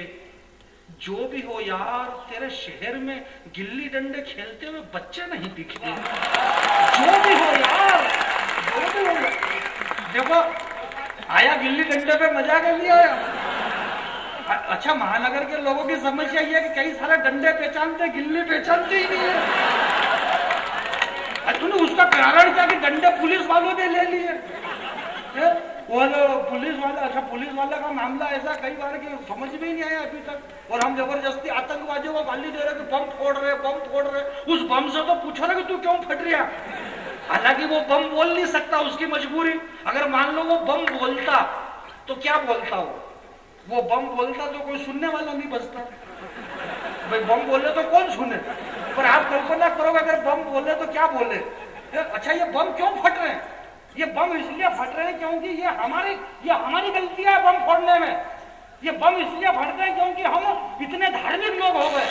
जो भी हो यार, तेरे शहर में गिल्ली डंडे खेलते हुए बच्चे नहीं दिखे। जो भी हो यार, जो भी हो। देखो आया गिल्ली डंडे पे मजा कर लिया। अच्छा, महानगर के लोगों की समस्या ये है कि कई सारे डंडे पहचानते, गिल्ली पहचानते ही नहीं है। तूने उसका कारण क्या कि डंडे पुलिस वालों ने ले लिए। वो पुलिस वाला, अच्छा पुलिस वाला का मामला ऐसा कई बार कि समझ में ही नहीं आया अभी तक। और हम जबरदस्ती आतंकवादियों को गाली दे रहे कि बम फोड़ रहे, बम फोड़ रहे। उस बम से तो पूछो ना कि तू क्यों फट रहा। हालांकि वो बम बोल नहीं सकता, उसकी मजबूरी। अगर मान लो वो बम बोलता तो क्या बोलता वो बम बोलता तो कोई सुनने वाला नहीं बचता। भाई बम बोले तो कौन सुने। पर आप कल्पना करोगे अगर बम बोले तो क्या बोले। अच्छा, ये बम क्यों फट रहे हैं? ये बम इसलिए फट रहे हैं क्योंकि ये हमारी गलती है बम फोड़ने में। ये बम इसलिए फटते हैं क्योंकि हम इतने धार्मिक लोग हो गए।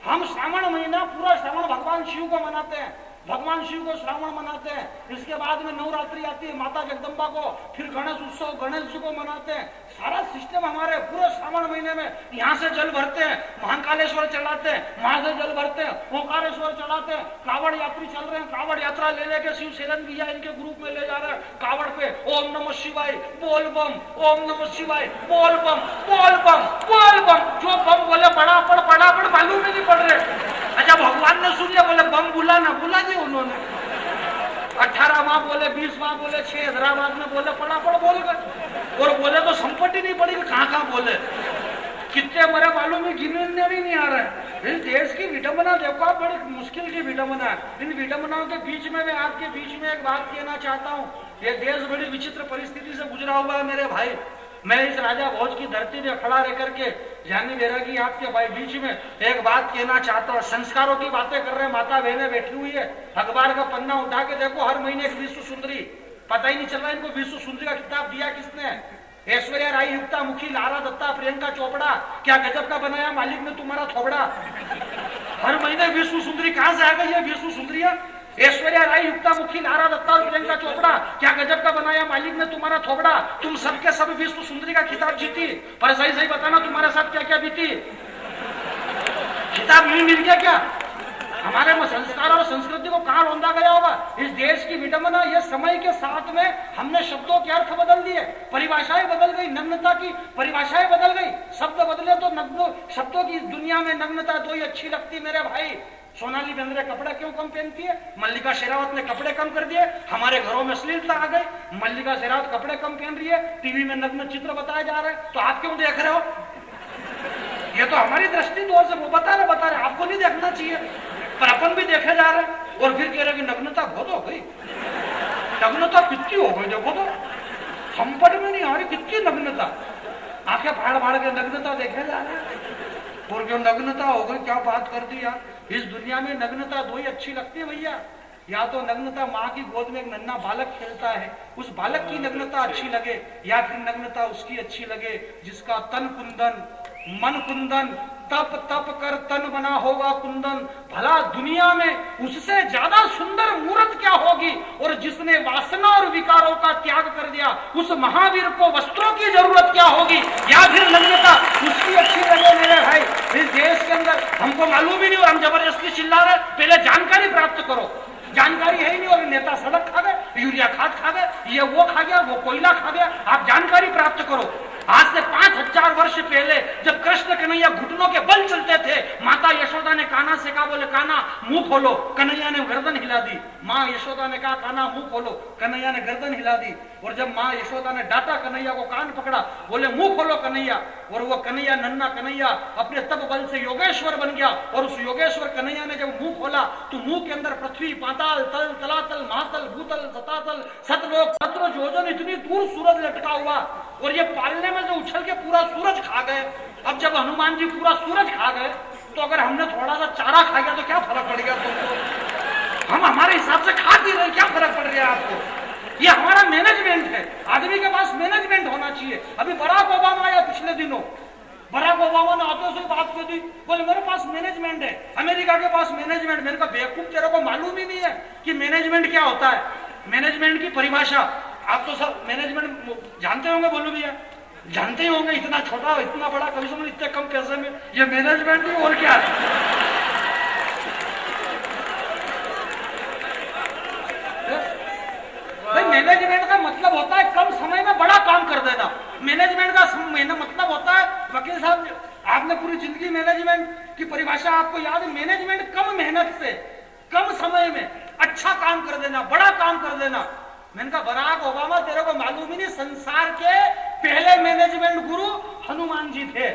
हम श्रावण महीना, पूरा श्रावण भगवान शिव को मनाते हैं। भगवान शिव को श्रावण मनाते हैं। इसके बाद में नवरात्रि आती है माता जगदम्बा को, फिर गणेश उत्सव गणेश जी को मनाते हैं। सारा सिस्टम हमारे पूरे श्रावण महीने में यहाँ से जल भरते हैं, महाकालेश्वर चलाते हैं, वहां से जल भरते हैं, ओंकारेश्वर चलाते हैं। कावड़ यात्री चल रहे हैं, कावड़ यात्रा ले लेके शिव सेलन भैया इनके ग्रुप में ले जा रहे हैं कावड़ पे। ओम नमः शिवाय बोल बम, ओम नमः शिवाय बोल बम, बोल बम, बोल बम। जो बम बोले पड़ापड़ मालूम ही नहीं पड़ रहे। अच्छा, भगवान ने सुन लिया, बोले बम बुला ना बुला दिया उन्होंने। 18 माह बोले, 20 माह बोले, 6 हैदराबाद में बोले, पड़ापड़ बोल गए। और बोले तो संपत्ति नहीं पड़ी, कहाँ बोले। कितने मरे मालूम है, गिनने भी नहीं आ रहा है। इस देश की विडंबना देखो आप, बड़ी मुश्किल की विडंबना है। इन विडंबनाओं के बीच में मैं आपके बीच में एक बात कहना चाहता हूँ। ये देश बड़ी विचित्र परिस्थिति से गुजरा हुआ है मेरे भाई। मैं इस राजा भोज की धरती में खड़ा रह करके जानी बैरागी आपके भाई बीच में एक बात कहना चाहता हूँ। संस्कारों की बातें कर रहे हैं, माता बहनें बैठी हुई है। अखबार का पन्ना उठा के देखो, हर महीने एक विश्व सुंदरी। पता ही नहीं चल रहा इनको विश्व सुंदरी का खिताब दिया किसने। ऐश्वर्या राय, युक्ता मुखी, लारा दत्ता, प्रियंका चोपड़ा, क्या गजब का बनाया मालिक ने तुम्हारा थोबड़ा। हर महीने विश्व सुंदरी कहां से आ गई है विश्व सुंदरिया। ऐश्वर्या राय, युक्ता मुखी, लारा दत्ता और प्रियंका चोपड़ा, क्या गजब का बनाया मालिक ने तुम्हारा थोबड़ा। तुम सबके सब विश्व सुंदरी का खिताब जीती, पर सही सही बताना तुम्हारे साथ क्या क्या बीती। खिताब नहीं मिल गया क्या? हमारे में संस्कार और संस्कृति को कहां रौंदा गया होगा। इस देश की विडंबना, ये समय के साथ में हमने शब्दों के अर्थ बदल दिए, परिभाषाएं बदल गई, नग्नता की परिभाषाएं बदल गई। शब्द बदले तो नग्न शब्दों की दुनिया में नग्नता दो ही अच्छी लगती मेरे भाई। सोनाली बेंद्रे कपड़े क्यों कम पहनती है? मल्लिका शेरावत ने कपड़े कम कर दिए, हमारे घरों में अश्लीलता आ गई। मल्लिका शेरावत कपड़े कम पहन रही है, टीवी में नग्न चित्र बताए जा रहे हैं, तो आप क्यों देख रहे हो? ये तो हमारी दृष्टि दोष है, वो बता रहे आपको नहीं देखना चाहिए, पर अपन भी देखे जा रहे हैं। और फिर कह रहे कि नग्नता बहुत हो गई, नग्नता कितनी हो गई। देखो तो संपट में नहीं आ रही, कितनी नग्नता, आंखें फाड़ के नग्नता देखे जा रहे हैं। और जो नग्नता हो गई, क्या बात कर दी यार। इस दुनिया में नग्नता दो ही अच्छी लगती है भैया। या तो नग्नता माँ की गोद में एक नन्हा बालक खेलता है, उस बालक की नग्नता अच्छी लगे, या फिर नग्नता उसकी अच्छी लगे जिसका तन कुंदन मन कुंदन, तप तप कर तन बना होगा कुंदन। भला दुनिया में उससे ज्यादा सुंदर मूर्त क्या होगी। और जिसने वासना और विकारों का त्याग कर दिया, उस महावीर को वस्त्रों की जरूरत क्या होगी। या फिर नग्नता उसकी अच्छी लगे मेरे भाई। इस देश के अंदर हमको मालूम ही नहीं और हम जबरदस्ती चिल्ला रहे, पहले जानकारी प्राप्त करो। जानकारी है ही नहीं और नेता सड़क खा गए, यूरिया खाद खा गए, ये वो खा गया, वो कोयला खा गया। आप जानकारी प्राप्त करो। आज से 5000 वर्ष पहले जब कृष्ण कन्हैया घुटनों के बल चलते थे, माता यशोदा ने कान्हा से कहा, बोले कान्हा मुंह खोलो, कन्हैया ने गर्दन हिला दी। माँ यशोदा ने कहा कान्हा मुंह खोलो, कन्हैया ने गर्दन हिला दी। और जब माँ यशोदा ने डांटा कन्हैया को, कान पकड़ा, बोले मुंह खोलो कन्हैया। और वो कन्हैया, नन्हा कन्हैया अपने तप बल से योगेश्वर बन गया। और उस योगेश्वर कन्हैया ने जब मुंह खोला तो मुंह के अंदर पृथ्वी, पाताल, तल, तलातल, महातल, भूतल, सतातल, सतलोक, सत्र योजन इतनी दूर सूरज लटका हुआ। और ये पालने में जो उछल के पूरा सूरज खा गए। अब जब हनुमान जी पूरा सूरज खा गए तो अगर हमने थोड़ा सा चारा खा गया तो क्या फर्क पड़ गया तुमको? हम हमारे हिसाब से खा पी रहे, क्या फर्क पड़ गया आपको? ये हमारा मैनेजमेंट है। आदमी के पास मैनेजमेंट होना चाहिए। अभी बराक ओबामा आया पिछले दिनों, बराक ओबामा ने आते से बात कर दी, बोले मेरे पास मैनेजमेंट है, अमेरिका के पास मैनेजमेंट। मैंने कहा बेवकूफ, तेरे को मालूम ही नहीं है कि मैनेजमेंट क्या होता है। मैनेजमेंट की परिभाषा आप तो सब मैनेजमेंट जानते होंगे, बोलो भैया जानते ही होंगे। इतना छोटा इतना बड़ा कभी समझ इतने कम पैसे में ये मैनेजमेंट ही और क्या है। भाई मैनेजमेंट का मतलब होता है कम समय में बड़ा काम कर देना। मैनेजमेंट का मतलब होता है, वकील साहब आपने पूरी जिंदगी मैनेजमेंट की परिभाषा आपको याद है। मैनेजमेंट कम मेहनत से कम समय में अच्छा काम कर देना, बड़ा काम कर देना। मैंने कहा बराक ओबामा तेरे को मालूम ही नहीं, संसार के पहले मैनेजमेंट गुरु हनुमान जी थे।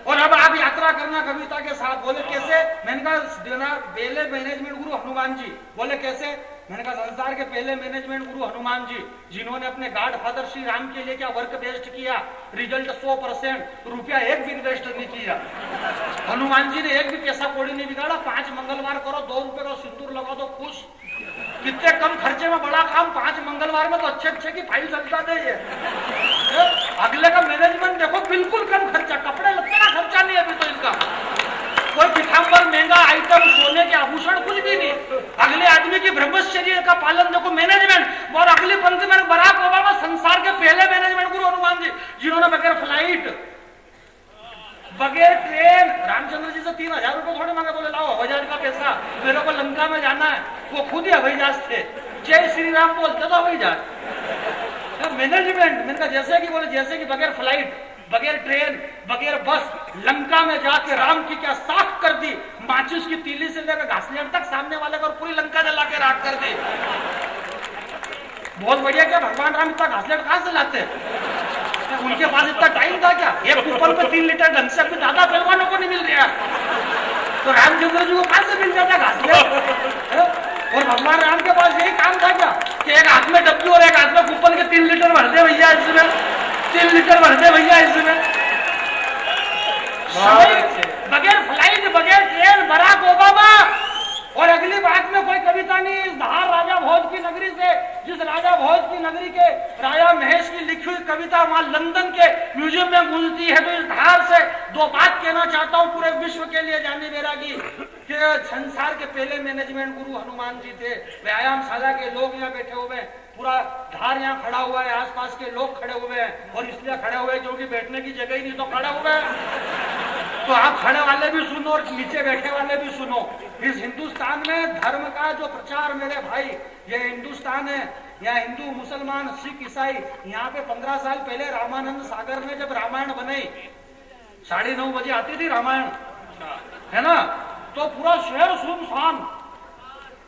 और अब आप यात्रा करना कविता के साथ। बोले कैसे? मैंने कहा पहले मैनेजमेंट गुरु हनुमान जी। बोले कैसे? मैंने कहा संसार के पहले मैनेजमेंट गुरु हनुमान जी, जिन्होंने अपने गॉड फादर श्री राम के लिए क्या वर्क बेस्ड किया, रिजल्ट 100%, रुपया एक भी इन्वेस्ट नहीं किया। हनुमान जी ने एक भी पैसा कौड़ी नहीं बिगाड़ा। 5 मंगलवार करो, 2 रुपए का सिंदूर लगा दो, खुश। कितने कम खर्चे में बड़ा काम, 5 मंगलवार में तो अच्छे की फाइल चलता दे। अगले का मैनेजमेंट देखो, बिल्कुल कम खर्चा, कपड़े लगता ना खर्चा नहीं अभी तो इनका, कोई पिताम्बर महंगा आइटम, सोने के आभूषण कुछ भी नहीं। अगले आदमी की ब्रह्मचर्य का पालन देखो, मैनेजमेंट। और अगली पंक्ति में बराक ओबामा संसार के पहले मैनेजमेंट गुरु हनुमान जी, जिन्होंने बगैर फ्लाइट, बगैर ट्रेन, रामचंद्र जी से 3000 रुपए थोड़े मांगे, बोले लाओ हवाई जहाज का पैसा, मेरे को लंका में जाना है। वो खुद ही हवाई जहाज थे, जय श्री राम बोलते तो हवाई जहाज। मैनेजमेंट मैंने कहा जैसे कि बोले, जैसे कि बगैर फ्लाइट, बगैर ट्रेन, बगैर बस लंका में जाके राम की क्या साख कर दी। माचिस की तीली से लेकर घासलेट तक सामने वाले को पूरी लंका जला के राख कर दी। बहुत बढ़िया। क्या भगवान राम इतना घासलेट कहां से लाते? उनके पास इतना टाइम था क्या? एक कुकर पे 3 लीटर ढंग से अपने दादा पहलवानों को नहीं मिल रहा, तो रामचंद्र जी को कहां से मिल जाता घासलेट? और भगवान राम के पास यही काम था क्या कि एक हाथ में डब्बी और एक हाथ में कुपन के 3 लीटर भर दे भैया इसमें, 3 लीटर भर दे भैया इसमें। बगैर फ्लाइट, बगैर ट्रेन, बराक ओबामा। और अगली बात में कोई कविता नहीं, इस धार राजा भोज की नगरी से, जिस राजा भोज की नगरी के राजा महेश की लिखी हुई कविता वहां लंदन के म्यूजियम में गूंजती है। तो इस धार से 2 बात कहना चाहता हूं पूरे विश्व के लिए जाने बैरागी, कि संसार के पहले मैनेजमेंट गुरु हनुमान जी थे। व्यायामशाला के लोग यहाँ बैठे हुए हैं, पूरा धार यहाँ खड़ा हुआ है, आसपास के लोग खड़े हुए हैं। और इसलिए खड़े हुए हैं क्योंकि बैठने की जगह ही नहीं, तो खड़े हुए हैं। तो आप खड़े वाले भी सुनो और नीचे बैठे वाले भी सुनो। इस हिंदुस्तान में धर्म का जो प्रचार, मेरे भाई, ये हिंदुस्तान है, यहाँ हिंदू, मुसलमान, सिख, ईसाई। यहाँ पे 15 साल पहले रामानंद सागर ने जब रामायण बनाई, 9:30 बजे आती थी रामायण, है ना, तो पूरा शहर सुनसान।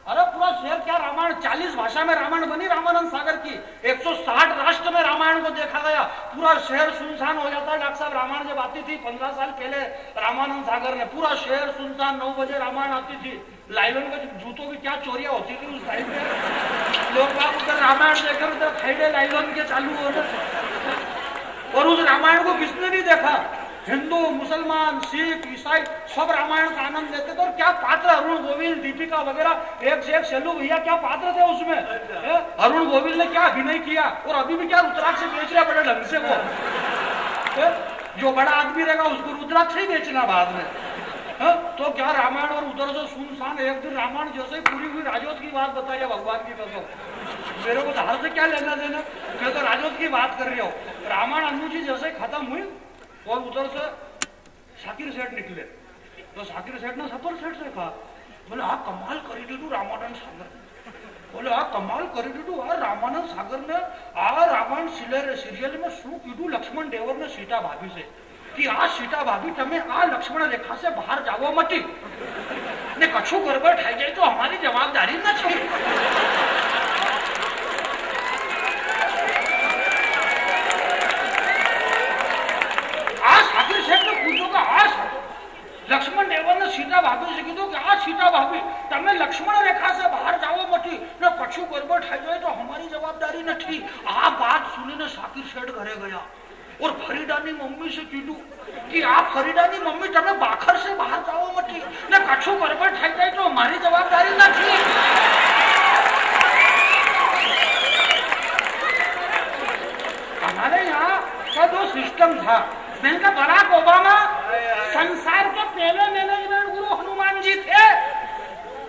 अरे पूरा शहर क्या, रामायण 40 भाषा में रामायण बनी रामानंद सागर की, 160 राष्ट्र में रामायण को देखा गया। पूरा शहर सुनसान हो जाता है। डॉक्टर साहब रामायण जब आती थी 15 साल पहले रामानंद सागर में, पूरा शहर सुनसान, 9 बजे रामायण आती थी। लाइलन के जूतों की क्या चोरियां होती थी उस टाइम में। लोग बाग उधर रामायण देखकर उधर खैडे लाइलन के चालू हो गए। और उस रामायण को किसने नहीं देखा? हिंदू, मुसलमान, सिख, ईसाई सब रामायण का आनंद लेते थे। और क्या पात्र, अरुण गोविल, दीपिका वगैरह, एक से एक शेलू भैया क्या पात्र थे उसमें। अरुण गोविल ने क्या अभिनय किया, और अभी भी क्या रुद्राक्ष बेच रहा बड़े ढंग से वो। जो बड़ा आदमी रहेगा उसको रुद्राक्ष ही बेचना बाद में। तो क्या रामायण, और उधर से सुनसान। एक दिन रामायण जैसे ही पूरी हुई, राजोत की बात बताइए भगवान की कसम, मेरे को धार से क्या लेना देना, मैं तो राजोत की बात कर रही हूँ। रामायण अन्नू जी जैसे खत्म हुई और उधर से शाकिर सेठ निकले, तो शाकिर सेठ ने सफर सेठ से कहा, बोले आप कमाल करी दीदू रामानंद सागर, बोले आप कमाल करी दीदू आ रामानंद सागर ने आ रामायण सीरियल में शू कीधु लक्ष्मण देवर ने सीता भाभी से कि आ सीता भाभी तमे आ लक्ष्मण रेखा से बाहर जावो मती ने कछु गड़बड़ थाई जाए तो हमारी जवाबदारी नहीं। लक्ष्मण देवर ने सीता भाभी से कीधु कि आ सीता भाभी तमे लक्ष्मण रेखा से बाहर जाओ मती ने कछु गड़बड़ थाई जाए तो हमारी जवाबदारी नहीं। आ बात सुनी ने शाकिर सेठ घरे गया। और फरीडानी मम्मी से कीधु कि आप फरीडानी मम्मी तमे बाखर से बहार जाओ मती ने कछु गड़बड़ થઈ જાય तो हमारी जवाबदारी नहीं। हमारे यहाँ का जो सिस्टम था, मैंने कहा बराक ओबामा संसार के पहले मैनेजमेंट गुरु हनुमान जी थे,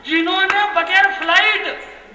जिन्होंने बगैर फ्लाइट,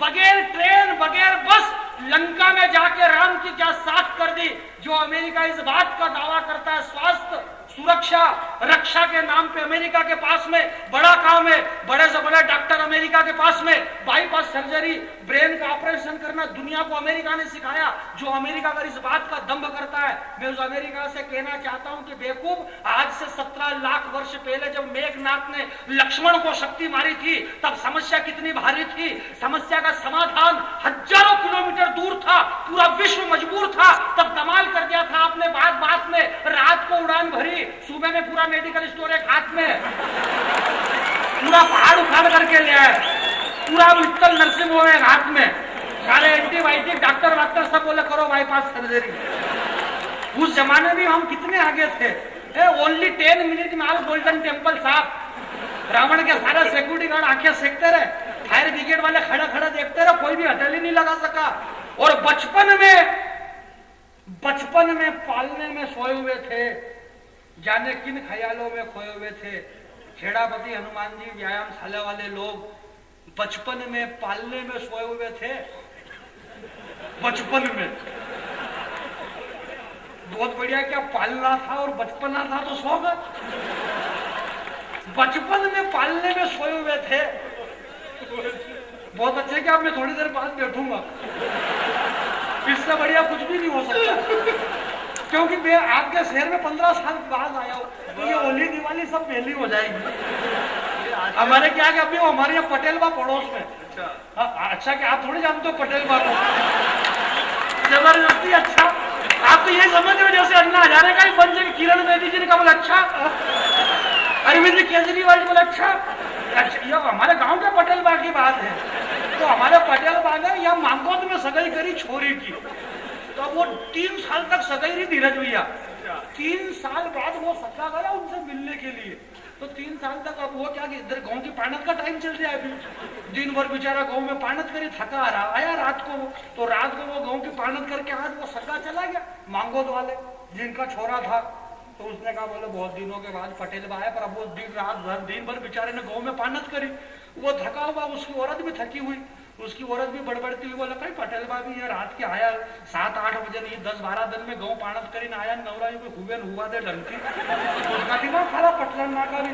बगैर ट्रेन, बगैर बस लंका में जाके राम की क्या साख कर दी। जो अमेरिका इस बात का दावा करता है स्वास्थ्य, सुरक्षा, रक्षा के नाम पे अमेरिका के पास में बड़ा काम है, बड़े से बड़े डॉक्टर अमेरिका के पास में, बाईपास सर्जरी, ब्रेन का ऑपरेशन करना दुनिया को अमेरिका ने सिखाया। जो अमेरिका अगर इस बात का दंभ करता है, मैं उस अमेरिका से कहना चाहता हूं कि बेवकूफ, आज से 17 लाख वर्ष पहले जब मेघनाथ ने लक्ष्मण को शक्ति मारी थी, तब समस्या कितनी भारी थी। समस्या का समाधान हजारों किलोमीटर दूर था, पूरा विश्व मजबूर था। तब कमाल कर दिया था आपने, बात बात में रात को उड़ान भरी, सुबह में पूरा मेडिकल स्टोर एक हाथ में, पूरा पहाड़ उखाड़ करके ले आए, पूरा मित्तल नर्सिंग होम एक हाथ में, सारे एंटीबायोटिक, डॉक्टर सब बोले करो बाईपास सर्जरी। उस जमाने में हम कितने आगे थे। ओनली 10 मिनट में आप गोल्डन टेम्पल साफ। रावण के सारा सिक्योरिटी गार्ड आंखें सेकते रहे, फायर ब्रिगेड वाले खड़ा खड़ा देखते रहे, कोई भी हथेली नहीं लगा सका। और बचपन में पालने में सोए हुए थे, जाने किन ख्यालों में खोए हुए थे। खेड़ापति हनुमान जी व्यायाम शाला वाले लोग बचपन में पालने में सोए हुए थे। बचपन में बहुत बढ़िया, क्या पालना था और बचपना था तो सो गए। बचपन में पालने में सोए हुए थे। बहुत अच्छा कि अब मैं थोड़ी देर बाद बैठूंगा, इससे बढ़िया कुछ भी नहीं हो सकता। क्योंकि मैं आपके शहर में 15 साल बाद आया हूँ, तो ये होली दिवाली सब पहली हो जाएगी। हमारे क्या कि अभी हमारे यहाँ पटेल बा पड़ोस में। अच्छा कि आप थोड़ी जानते हो पटेल बा को, जबरदस्ती। अच्छा आप तो ये समझ रहे हो जैसे अन्ना हजारे का ही बन जाए, किरण बेदी जी ने कहा बोला अच्छा, अरविंद केजरीवाल जी बोला अच्छा। अच्छा, ये हमारे गांव के पटेल बा की बात है। तो हमारे पटेल बा ने यहाँ मांगोद में सगाई करी छोरी की, तो वो 3 साल तक सगाई रही धीरज भैया। 3 साल बाद वो सगा गया उनसे मिलने के लिए। तो 3 साल तक अब वो क्या कि इधर गांव की पानत का टाइम चल रहा है अभी, दिन भर बेचारा गांव में पानत करी, थका आ रहा, आया रात को वो, तो रात को वो गांव की पानत करके आज वो सगा चला गया मांगोद वाले जिनका छोरा था। तो उसने कहा बोले बहुत दिनों के बाद पटेल बा आया, पर अब वो दिन भर बेचारे ने गांव में पानत करी, वो थका हुआ, उसकी औरत भी थकी हुई, उसकी औरत भी बड़बड़ती हुई बोला कहीं पटेल बा भी ये रात के आया 7-8 बजे नहीं 10-12 दिन में गाँव पानत करी ना आया, नवरा जी को हुए हुआ दे ढंग उसका दिमाग खराब पटलन ना का भी।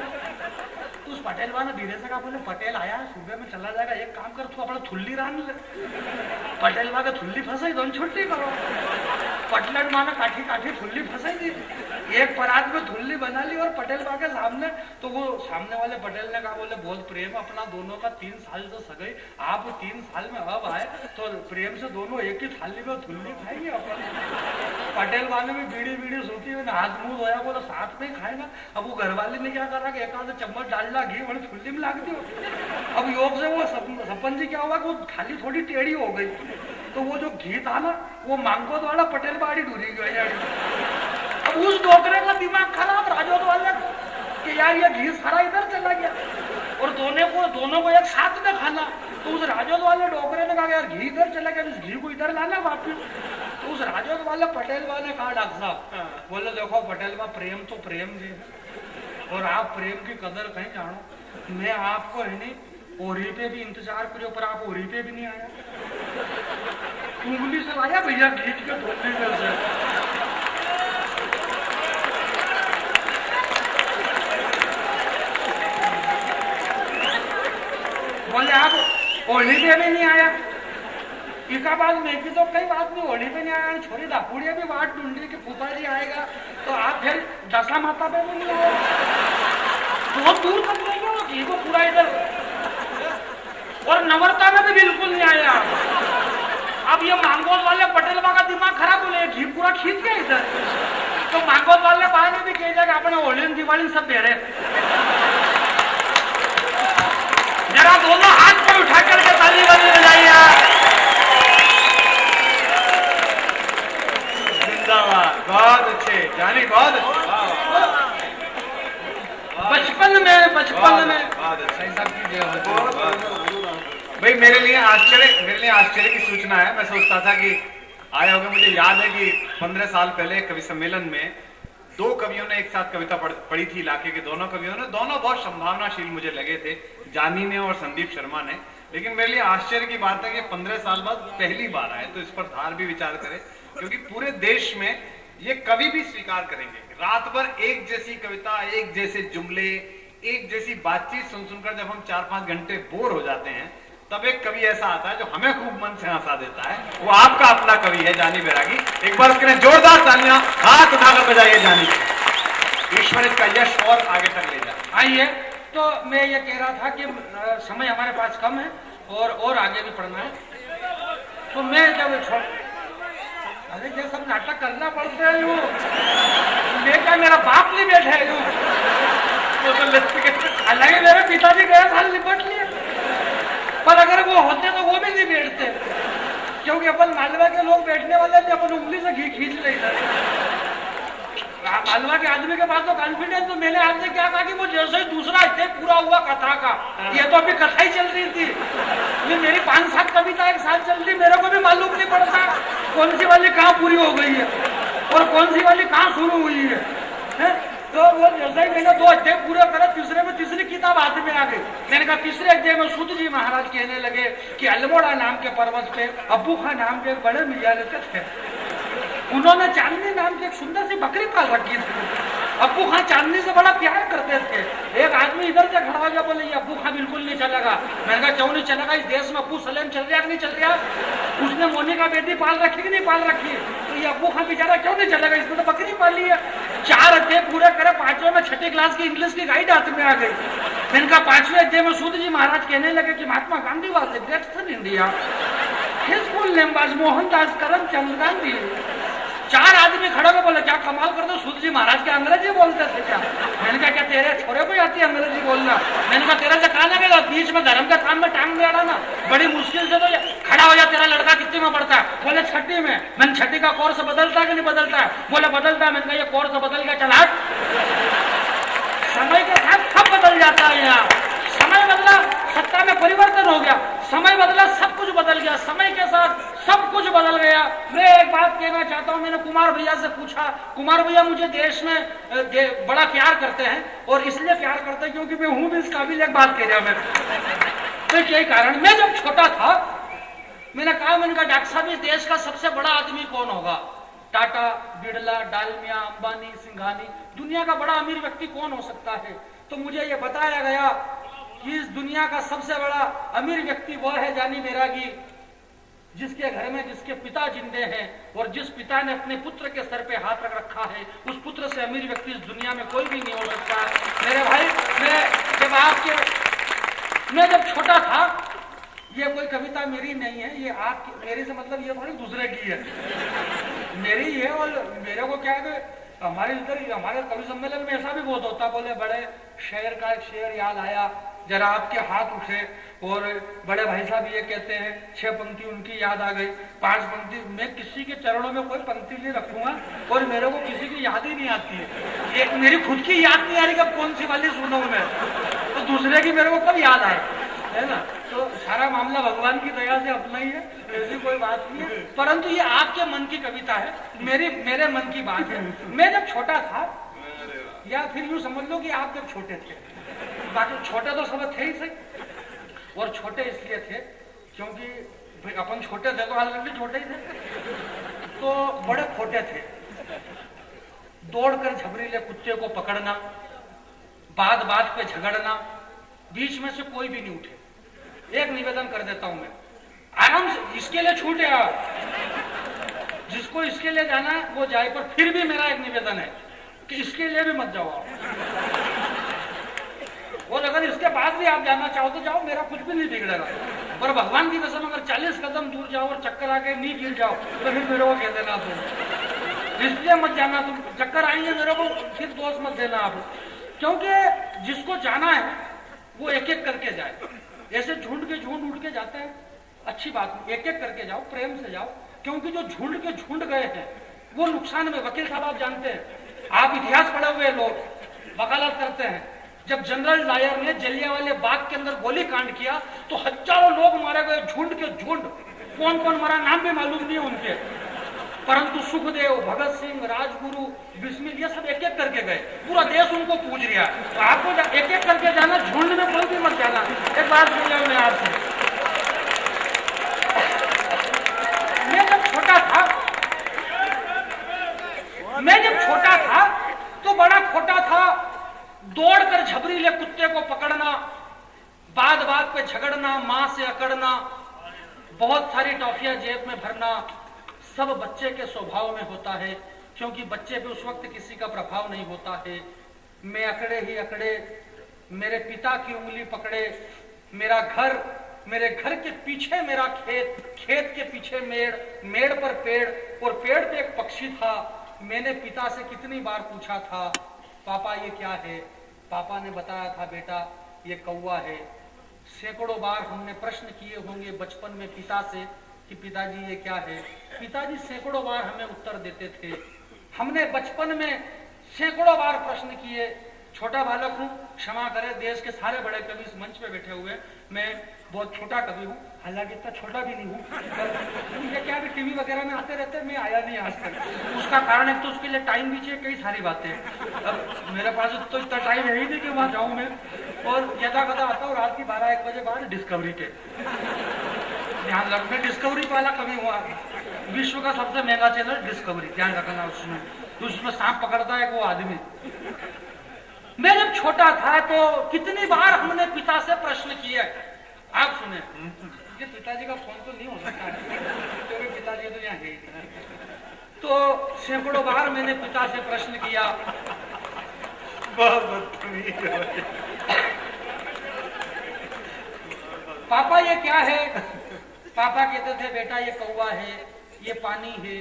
तो उस पटेल बा ने धीरे से कहा बोले पटेल आया सुबह में चला जाएगा, एक काम कर तू अपना थुल्ली रान ले। पटेल बा के थुल्ली फंसाई, दोनों छुट्टी करो। पटलन बा ने काठी काठी थुल्ली फंसाई दी, एक परात में थुल्ली बना ली और पटेल बा के सामने। तो वो सामने वाले पटेल ने कहा बोले बहुत प्रेम अपना दोनों का, 3 साल से सगाई, आप 3 साल में अब आए तो प्रेम से दोनों एक ही थाली में थुल्ली खाएंगे अपन। पटेल बा ने भी बीड़ी सूखी हुई हाथ मुंह धोया, बोला साथ में खाएगा। अब वो घरवाले ने क्या करा कि एक आध चम्मच डालना घी बड़ी थुल्ली में लाग दी। अब योग से वो सपन जी क्या हुआ कि वो थाली थोड़ी टेढ़ी हो गई, तो वो जो घी था ना वो मांगोद वाला पटेल बाड़ी ढूंढी गई। अब उस डोकरे का दिमाग खराब राजौद वाले को कि यार ये घी सारा इधर चला गया और दोनों को एक साथ में खाना। तो उस राजौद वाले डोकरे ने कहा यार घी इधर चला गया, इस घी को इधर लाना वापिस। तो उस राजौद वाले पटेल बा ने कहा डॉक्टर साहब बोले देखो पटेल बा प्रेम तो प्रेम जी और आप प्रेम की कदर कहीं जानो, मैं आपको है नहीं ओरी पे भी इंतजार करो पर आप ओरी पे भी नहीं आया, उंगली से लाया भैया खींच के धोती में से। बोले आप होली पे भी नहीं आया। इका बाद में भी तो कई बात नहीं, होली पे नहीं आया, छोरी दापुड़िया भी बात ढूंढी कि फूफा जी आएगा, तो आप फिर दशा माता पे भी नहीं आया, बहुत दूर तक नहीं गया घी को पूरा इधर, और नवरता में भी बिल्कुल नहीं आया। अब ये मांगोद वाले पटेल बा का दिमाग खराब हो गया, घी पूरा खींच गया इधर। तो मांगोद वाले बा ने भी कह दिया अपने होली दिवाली सब दे रहे, जरा दोनों हाथ पर उठा करके ताली वाली बजाइए। जिंदाबाद, बहुत अच्छे है जानी, बहुत अच्छे, वाह, वाह। बचपन में बहुत अच्छा। ऐसा कीजिए। भाई मेरे लिए आश्चर्य की सूचना है। मैं सोचता था कि आए होंगे। मुझे याद है कि 15 साल पहले कवि सम्मेलन में 2 कवियों ने एक साथ कविता पढ़ी थी। इलाके के दोनों कवियों ने, दोनों बहुत संभावनाशील मुझे लगे थे, जानी ने और संदीप शर्मा ने। लेकिन मेरे लिए आश्चर्य की बात है कि 15 साल बाद पहली बार आए, तो इस पर धार भी विचार करें, क्योंकि पूरे देश में ये कवि भी स्वीकार करेंगे। रात भर एक जैसी कविता, एक जैसे जुमले, एक जैसी बातचीत सुन सुनकर जब हम 4-5 घंटे बोर हो जाते हैं, तब एक कवि ऐसा आता है जो हमें खूब मन से हंसा देता है। वो आपका अपना कवि है जानी बैरागी। एक बार उसके लिए जोरदार तालियां हाथ उठाकर बजाइए जानी। ईश्वर इसका यश और आगे तक ले जाए। आइए, तो मैं ये कह रहा था कि समय हमारे पास कम है और आगे भी पढ़ना है। तो मैं जब अरे ये सब नाटक करना पड़ता है यूं, मैं क्या मेरा बाप नहीं बैठा है यूं, हालांकि मेरे पिताजी गए साल निपट लिए, पर अगर वो होते तो वो भी नहीं बैठते, क्योंकि अपन मालवा के लोग बैठने वाले थे, अपन उंगली से खींच रहे थे। मालवा के आदमी के पास तो कॉन्फिडेंस, तो मैंने आपसे क्या कहा कि वो जैसे ही दूसरा हिस्सा पूरा हुआ कथा का, ये तो अभी कथा ही चल रही थी, ये मेरी 5-7 कविता एक साथ चल रही, मेरे को भी मालूम नहीं पड़ता कौन सी वाली कहाँ पूरी हो गई है और कौन सी वाली कहाँ शुरू हुई है? तो वो जैसे ही मैंने 2 अध्याय पूरे करे, तीसरे में तीसरी किताब हाथ में आ गई। मैंने कहा तीसरे अध्याय में सूत जी महाराज कहने लगे कि अल्मोड़ा नाम के पर्वत पे अब्बू खां नाम के एक बड़े मियाँ रहते थे। उन्होंने चांदनी नाम की एक सुंदर सी बकरी पाल रखी थी। अब्बू खां चांदनी से बड़ा प्यार करते थे। एक आदमी इधर से खड़ा हो गया, बोले ये अब्बू खां बिल्कुल नहीं चलेगा। मैंने कहा क्यों नहीं चलेगा? इस देश में अब्बू सलेम चल रहा नहीं चल रहा? उसने मोनिका बेटी पाल रखी कि नहीं पाल रखी? तो ये अब्बू खां बेचारा क्यों नहीं चलेगा? इसने तो बकरी पाली है। 4 अध्याय पूरे करे, 5वें में 6ठी क्लास की इंग्लिश की गाइड हाथ में आ गई। मैंने कहा 5वें अध्याय में सूत जी महाराज कहने लगे कि Mahatma Gandhi was the greatest in India, his full name was Mohandas Karamchand Gandhi. 4 आदमी खड़े हो बोले क्या कमाल कर दो, सूत जी महाराज के अंग्रेजी बोलते थे क्या? मैंने कहा क्या तेरे छोरे को आती है अंग्रेजी बोलना? मैंने कहा तेरा से कहा लगेगा, बीच में धर्म के काम में टांग दे ना, बड़ी मुश्किल से तो खड़ा हो जा। तेरा लड़का कितने में पढ़ता है? बोले 6ठी में। मैंने 6ठी का कोर्स बदलता है कि नहीं बदलता है? बोले बदलता है। मैंने कहा ये कोर्स बदल गया, चला। समय के साथ सब बदल जाता है यहाँ। समय बदला, सत्ता में परिवर्तन हो गया, समय बदला, सब कुछ बदल गया, समय के साथ सब कुछ बदल गया। मैं एक बात कहना चाहता हूँ, मैंने कुमार भैया से पूछा, कुमार भैया मुझे देश में बड़ा प्यार करते हैं और इसलिए प्यार करते हैं क्योंकि मैं हूं भी इस काबिल। एक बात कह रहा मैं, तो यही कारण, मैं जब छोटा था मैंने कहा डॉक्टर साहब इस देश का सबसे बड़ा आदमी कौन होगा? टाटा, बिड़ला, डालमिया, अंबानी, सिंघानी, दुनिया का बड़ा अमीर व्यक्ति कौन हो सकता है? तो मुझे ये बताया गया कि इस दुनिया का सबसे बड़ा अमीर व्यक्ति वो है जानी बैरागी, जिसके घर में जिसके पिता जिंदे हैं और जिस पिता ने अपने पुत्र के सर पे हाथ रख रखा है, उस पुत्र से अमीर व्यक्ति इस दुनिया में कोई भी नहीं हो सकता। मेरे भाई, मैं जब छोटा था, ये कोई कविता मेरी नहीं है, ये आपकी, मेरी से मतलब ये थोड़ी दूसरे की है, मेरी है। और मेरे को क्या है, हमारे इधर हमारे कवि सम्मेलन में ऐसा भी बहुत होता, बोले बड़े शेर का एक शेर याद आया, जरा आपके हाथ उठे, और बड़े भाई साहब ये कहते हैं 6 पंक्ति उनकी याद आ गई, 5 पंक्ति। मैं किसी के चरणों में कोई पंक्ति नहीं रखूंगा और मेरे को किसी की याद ही नहीं आती है। एक मेरी खुद की याद नहीं आ रही कब कौन सी वाली सुनूं मैं, तो दूसरे की मेरे को कब याद आए, है ना? तो सारा मामला भगवान की दया से अपना ही है, ऐसी कोई बात नहीं है। परंतु ये आपके मन की कविता है, मेरे मन की बात है। मैं जब छोटा था, या फिर यूं समझ लो कि आप जब छोटे थे, बाकी छोटे तो सब थे ही सही, और छोटे इसलिए थे क्योंकि अपन छोटे थे तो हालांकि छोटे ही थे, तो बड़े खोटे थे। दौड़कर झबरीले कुत्ते को पकड़ना, बात बात पे झगड़ना, बीच में से कोई भी नहीं उठे। एक निवेदन कर देता हूं मैं, आराम से, इसके लिए छूटे आप, जिसको इसके लिए जाना है वो जाए, पर फिर भी मेरा एक निवेदन है कि इसके लिए भी मत जाओ आप। और अगर इसके बाद भी आप जाना चाहो तो जाओ, मेरा कुछ भी नहीं बिगड़ेगा। पर भगवान की कसम, अगर 40 कदम दूर जाओ और चक्कर आके नहीं गिर जाओ तो फिर मेरे को कह देना तुम, इसलिए मत जाना तुम। चक्कर आएंगे मेरे को, फिर दोस्त मत देना आप, क्योंकि जिसको जाना है वो एक एक करके जाए। ऐसे झुंड के झुंड उठ के जाते हैं, अच्छी बात नहीं, एक एक करके जाओ, प्रेम से जाओ, क्योंकि जो झुंड के झुंड गए हैं वो नुकसान में, वकील साहब आप जानते हैं, आप इतिहास पढ़े हुए लोग, वकालत करते हैं, जब जनरल डायर ने जलियांवाले बाग के अंदर गोली कांड किया तो हजारों लोग मारे गए, झुंड के झुंड, कौन कौन मरा नाम भी मालूम नहीं है उनके, परंतु सुखदेव, भगत सिंह, राजगुरु, बिस्मिल, ये सब एक एक करके गए, पूरा देश उनको पूज रहा है। तो आपको एक एक करके जाना, झुंड में कोई भी मत जाना। एक बात बोल रहा हूं मैं आपसे, मैं जब छोटा था तो बड़ा खोटा था, दौड़कर झबरीले कुत्ते को पकड़ना, बात बात पे झगड़ना, मां से अकड़ना, बहुत सारी टॉफियां जेब में भरना, सब बच्चे के स्वभाव में होता है, क्योंकि बच्चे पे उस वक्त किसी का प्रभाव नहीं होता है। मैं अकड़े ही अकड़े, मेरे पिता की उंगली पकड़े, मेरा घर, मेरे घर के पीछे मेरा खेत, खेत के पीछे मेड़, मेड़ पर पेड़, और पेड़ पे एक पक्षी था। मैंने पिता से कितनी बार पूछा था, पापा ये क्या है? पापा ने बताया था, बेटा ये कौवा है। सैकड़ों बार हमने प्रश्न किए होंगे बचपन में पिता से कि पिताजी ये क्या है। पिताजी सैकड़ों बार हमें उत्तर देते थे। हमने बचपन में सैकड़ों बार प्रश्न किए। छोटा बालक हूँ, क्षमा करें, देश के सारे बड़े कवि इस मंच पे बैठे हुए, मैं बहुत छोटा कवि हूँ, हालांकि इतना छोटा भी नहीं हूँ। ये क्या भी टीवी वगैरह में आते रहते, मैं आया नहीं आज तक। उसका कारण है तो उसके लिए टाइम भी चाहिए, कई सारी बातें। अब मेरे पास तो इतना टाइम है ही नहीं कि वहां जाऊं मैं, और यदा कदा आता हूँ रात की 12-1 बजे बाद डिस्कवरी के। ध्यान रख, मैं डिस्कवरी वाला कवि हुआ, विश्व का सबसे महंगा चैनल डिस्कवरी, ध्यान रखना। उसमें सांप पकड़ता है वो आदमी। मैं जब छोटा था तो कितनी बार हमने पिता से प्रश्न किए। आप सुने, ये पिताजी का फोन तो नहीं हो सकता है, तो पिताजी तो यहाँ है। तो सैकड़ों बार मैंने पिता से प्रश्न किया। पापा ये क्या है? पापा कहते थे, बेटा ये कौवा है, ये पानी है,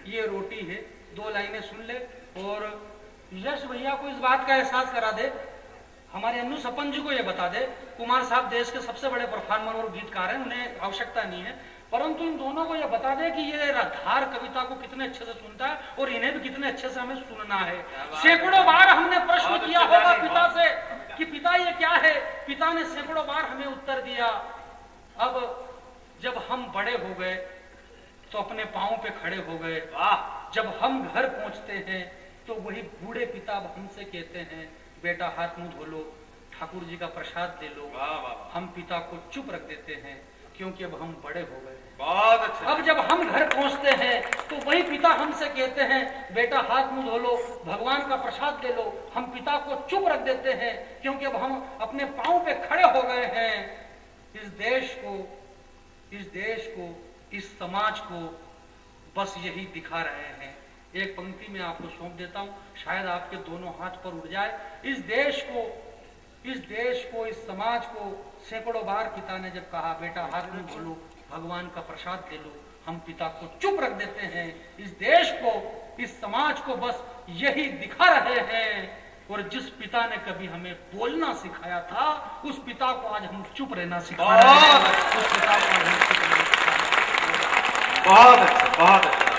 ये रोटी है। 2 लाइनें सुन ले और यश भैया को इस बात का एहसास करा दे, हमारे अन्नू सपन जी को ये बता दे, कुमार साहब देश के सबसे बड़े परफॉर्मर और गीतकार हैं, उन्हें आवश्यकता नहीं है, परंतु इन दोनों को ये बता दे कि ये राधार कविता को कितने अच्छे से सुनता है और इन्हें भी कितने अच्छे से हमें सुनना है। सैकड़ों बार हमने प्रश्न किया होगा पिता से कि पिता ये क्या है। पिता ने सैकड़ों बार हमें उत्तर दिया। अब जब हम बड़े हो गए तो अपने पांव पे खड़े हो गए। जब हम घर पहुंचते हैं तो वही बूढ़े पिता हमसे कहते हैं, बेटा हाथ मुंह धो लो, ठाकुर जी का प्रसाद ले लो। हम पिता को चुप रख देते हैं क्योंकि अब हम बड़े हो गए। बहुत अच्छा। अब जब हम घर पहुंचते हैं तो वही पिता हमसे कहते हैं, बेटा हाथ मुंह धो लो, भगवान का प्रसाद ले लो। हम पिता को चुप रख देते हैं क्योंकि अब हम अपने पांव पे खड़े हो गए हैं। इस देश को, इस समाज को बस यही दिखा रहे हैं। एक पंक्ति में आपको सौंप देता हूं, शायद आपके दोनों हाथ पर उड़ जाए। इस देश को, इस समाज को सैकड़ों बार पिता ने जब कहा, बेटा हाथ में धो लो, भगवान का प्रसाद ले लो, हम पिता को चुप रख देते हैं। इस देश को, इस समाज को बस यही दिखा रहे हैं। और जिस पिता ने कभी हमें बोलना सिखाया था, उस पिता को आज हम चुप रहना सिखा रहे हैं। उस पिता को आज हम चुप रहना सिखा रहे हैं। बहुत अच्छा, बहुत अच्छा।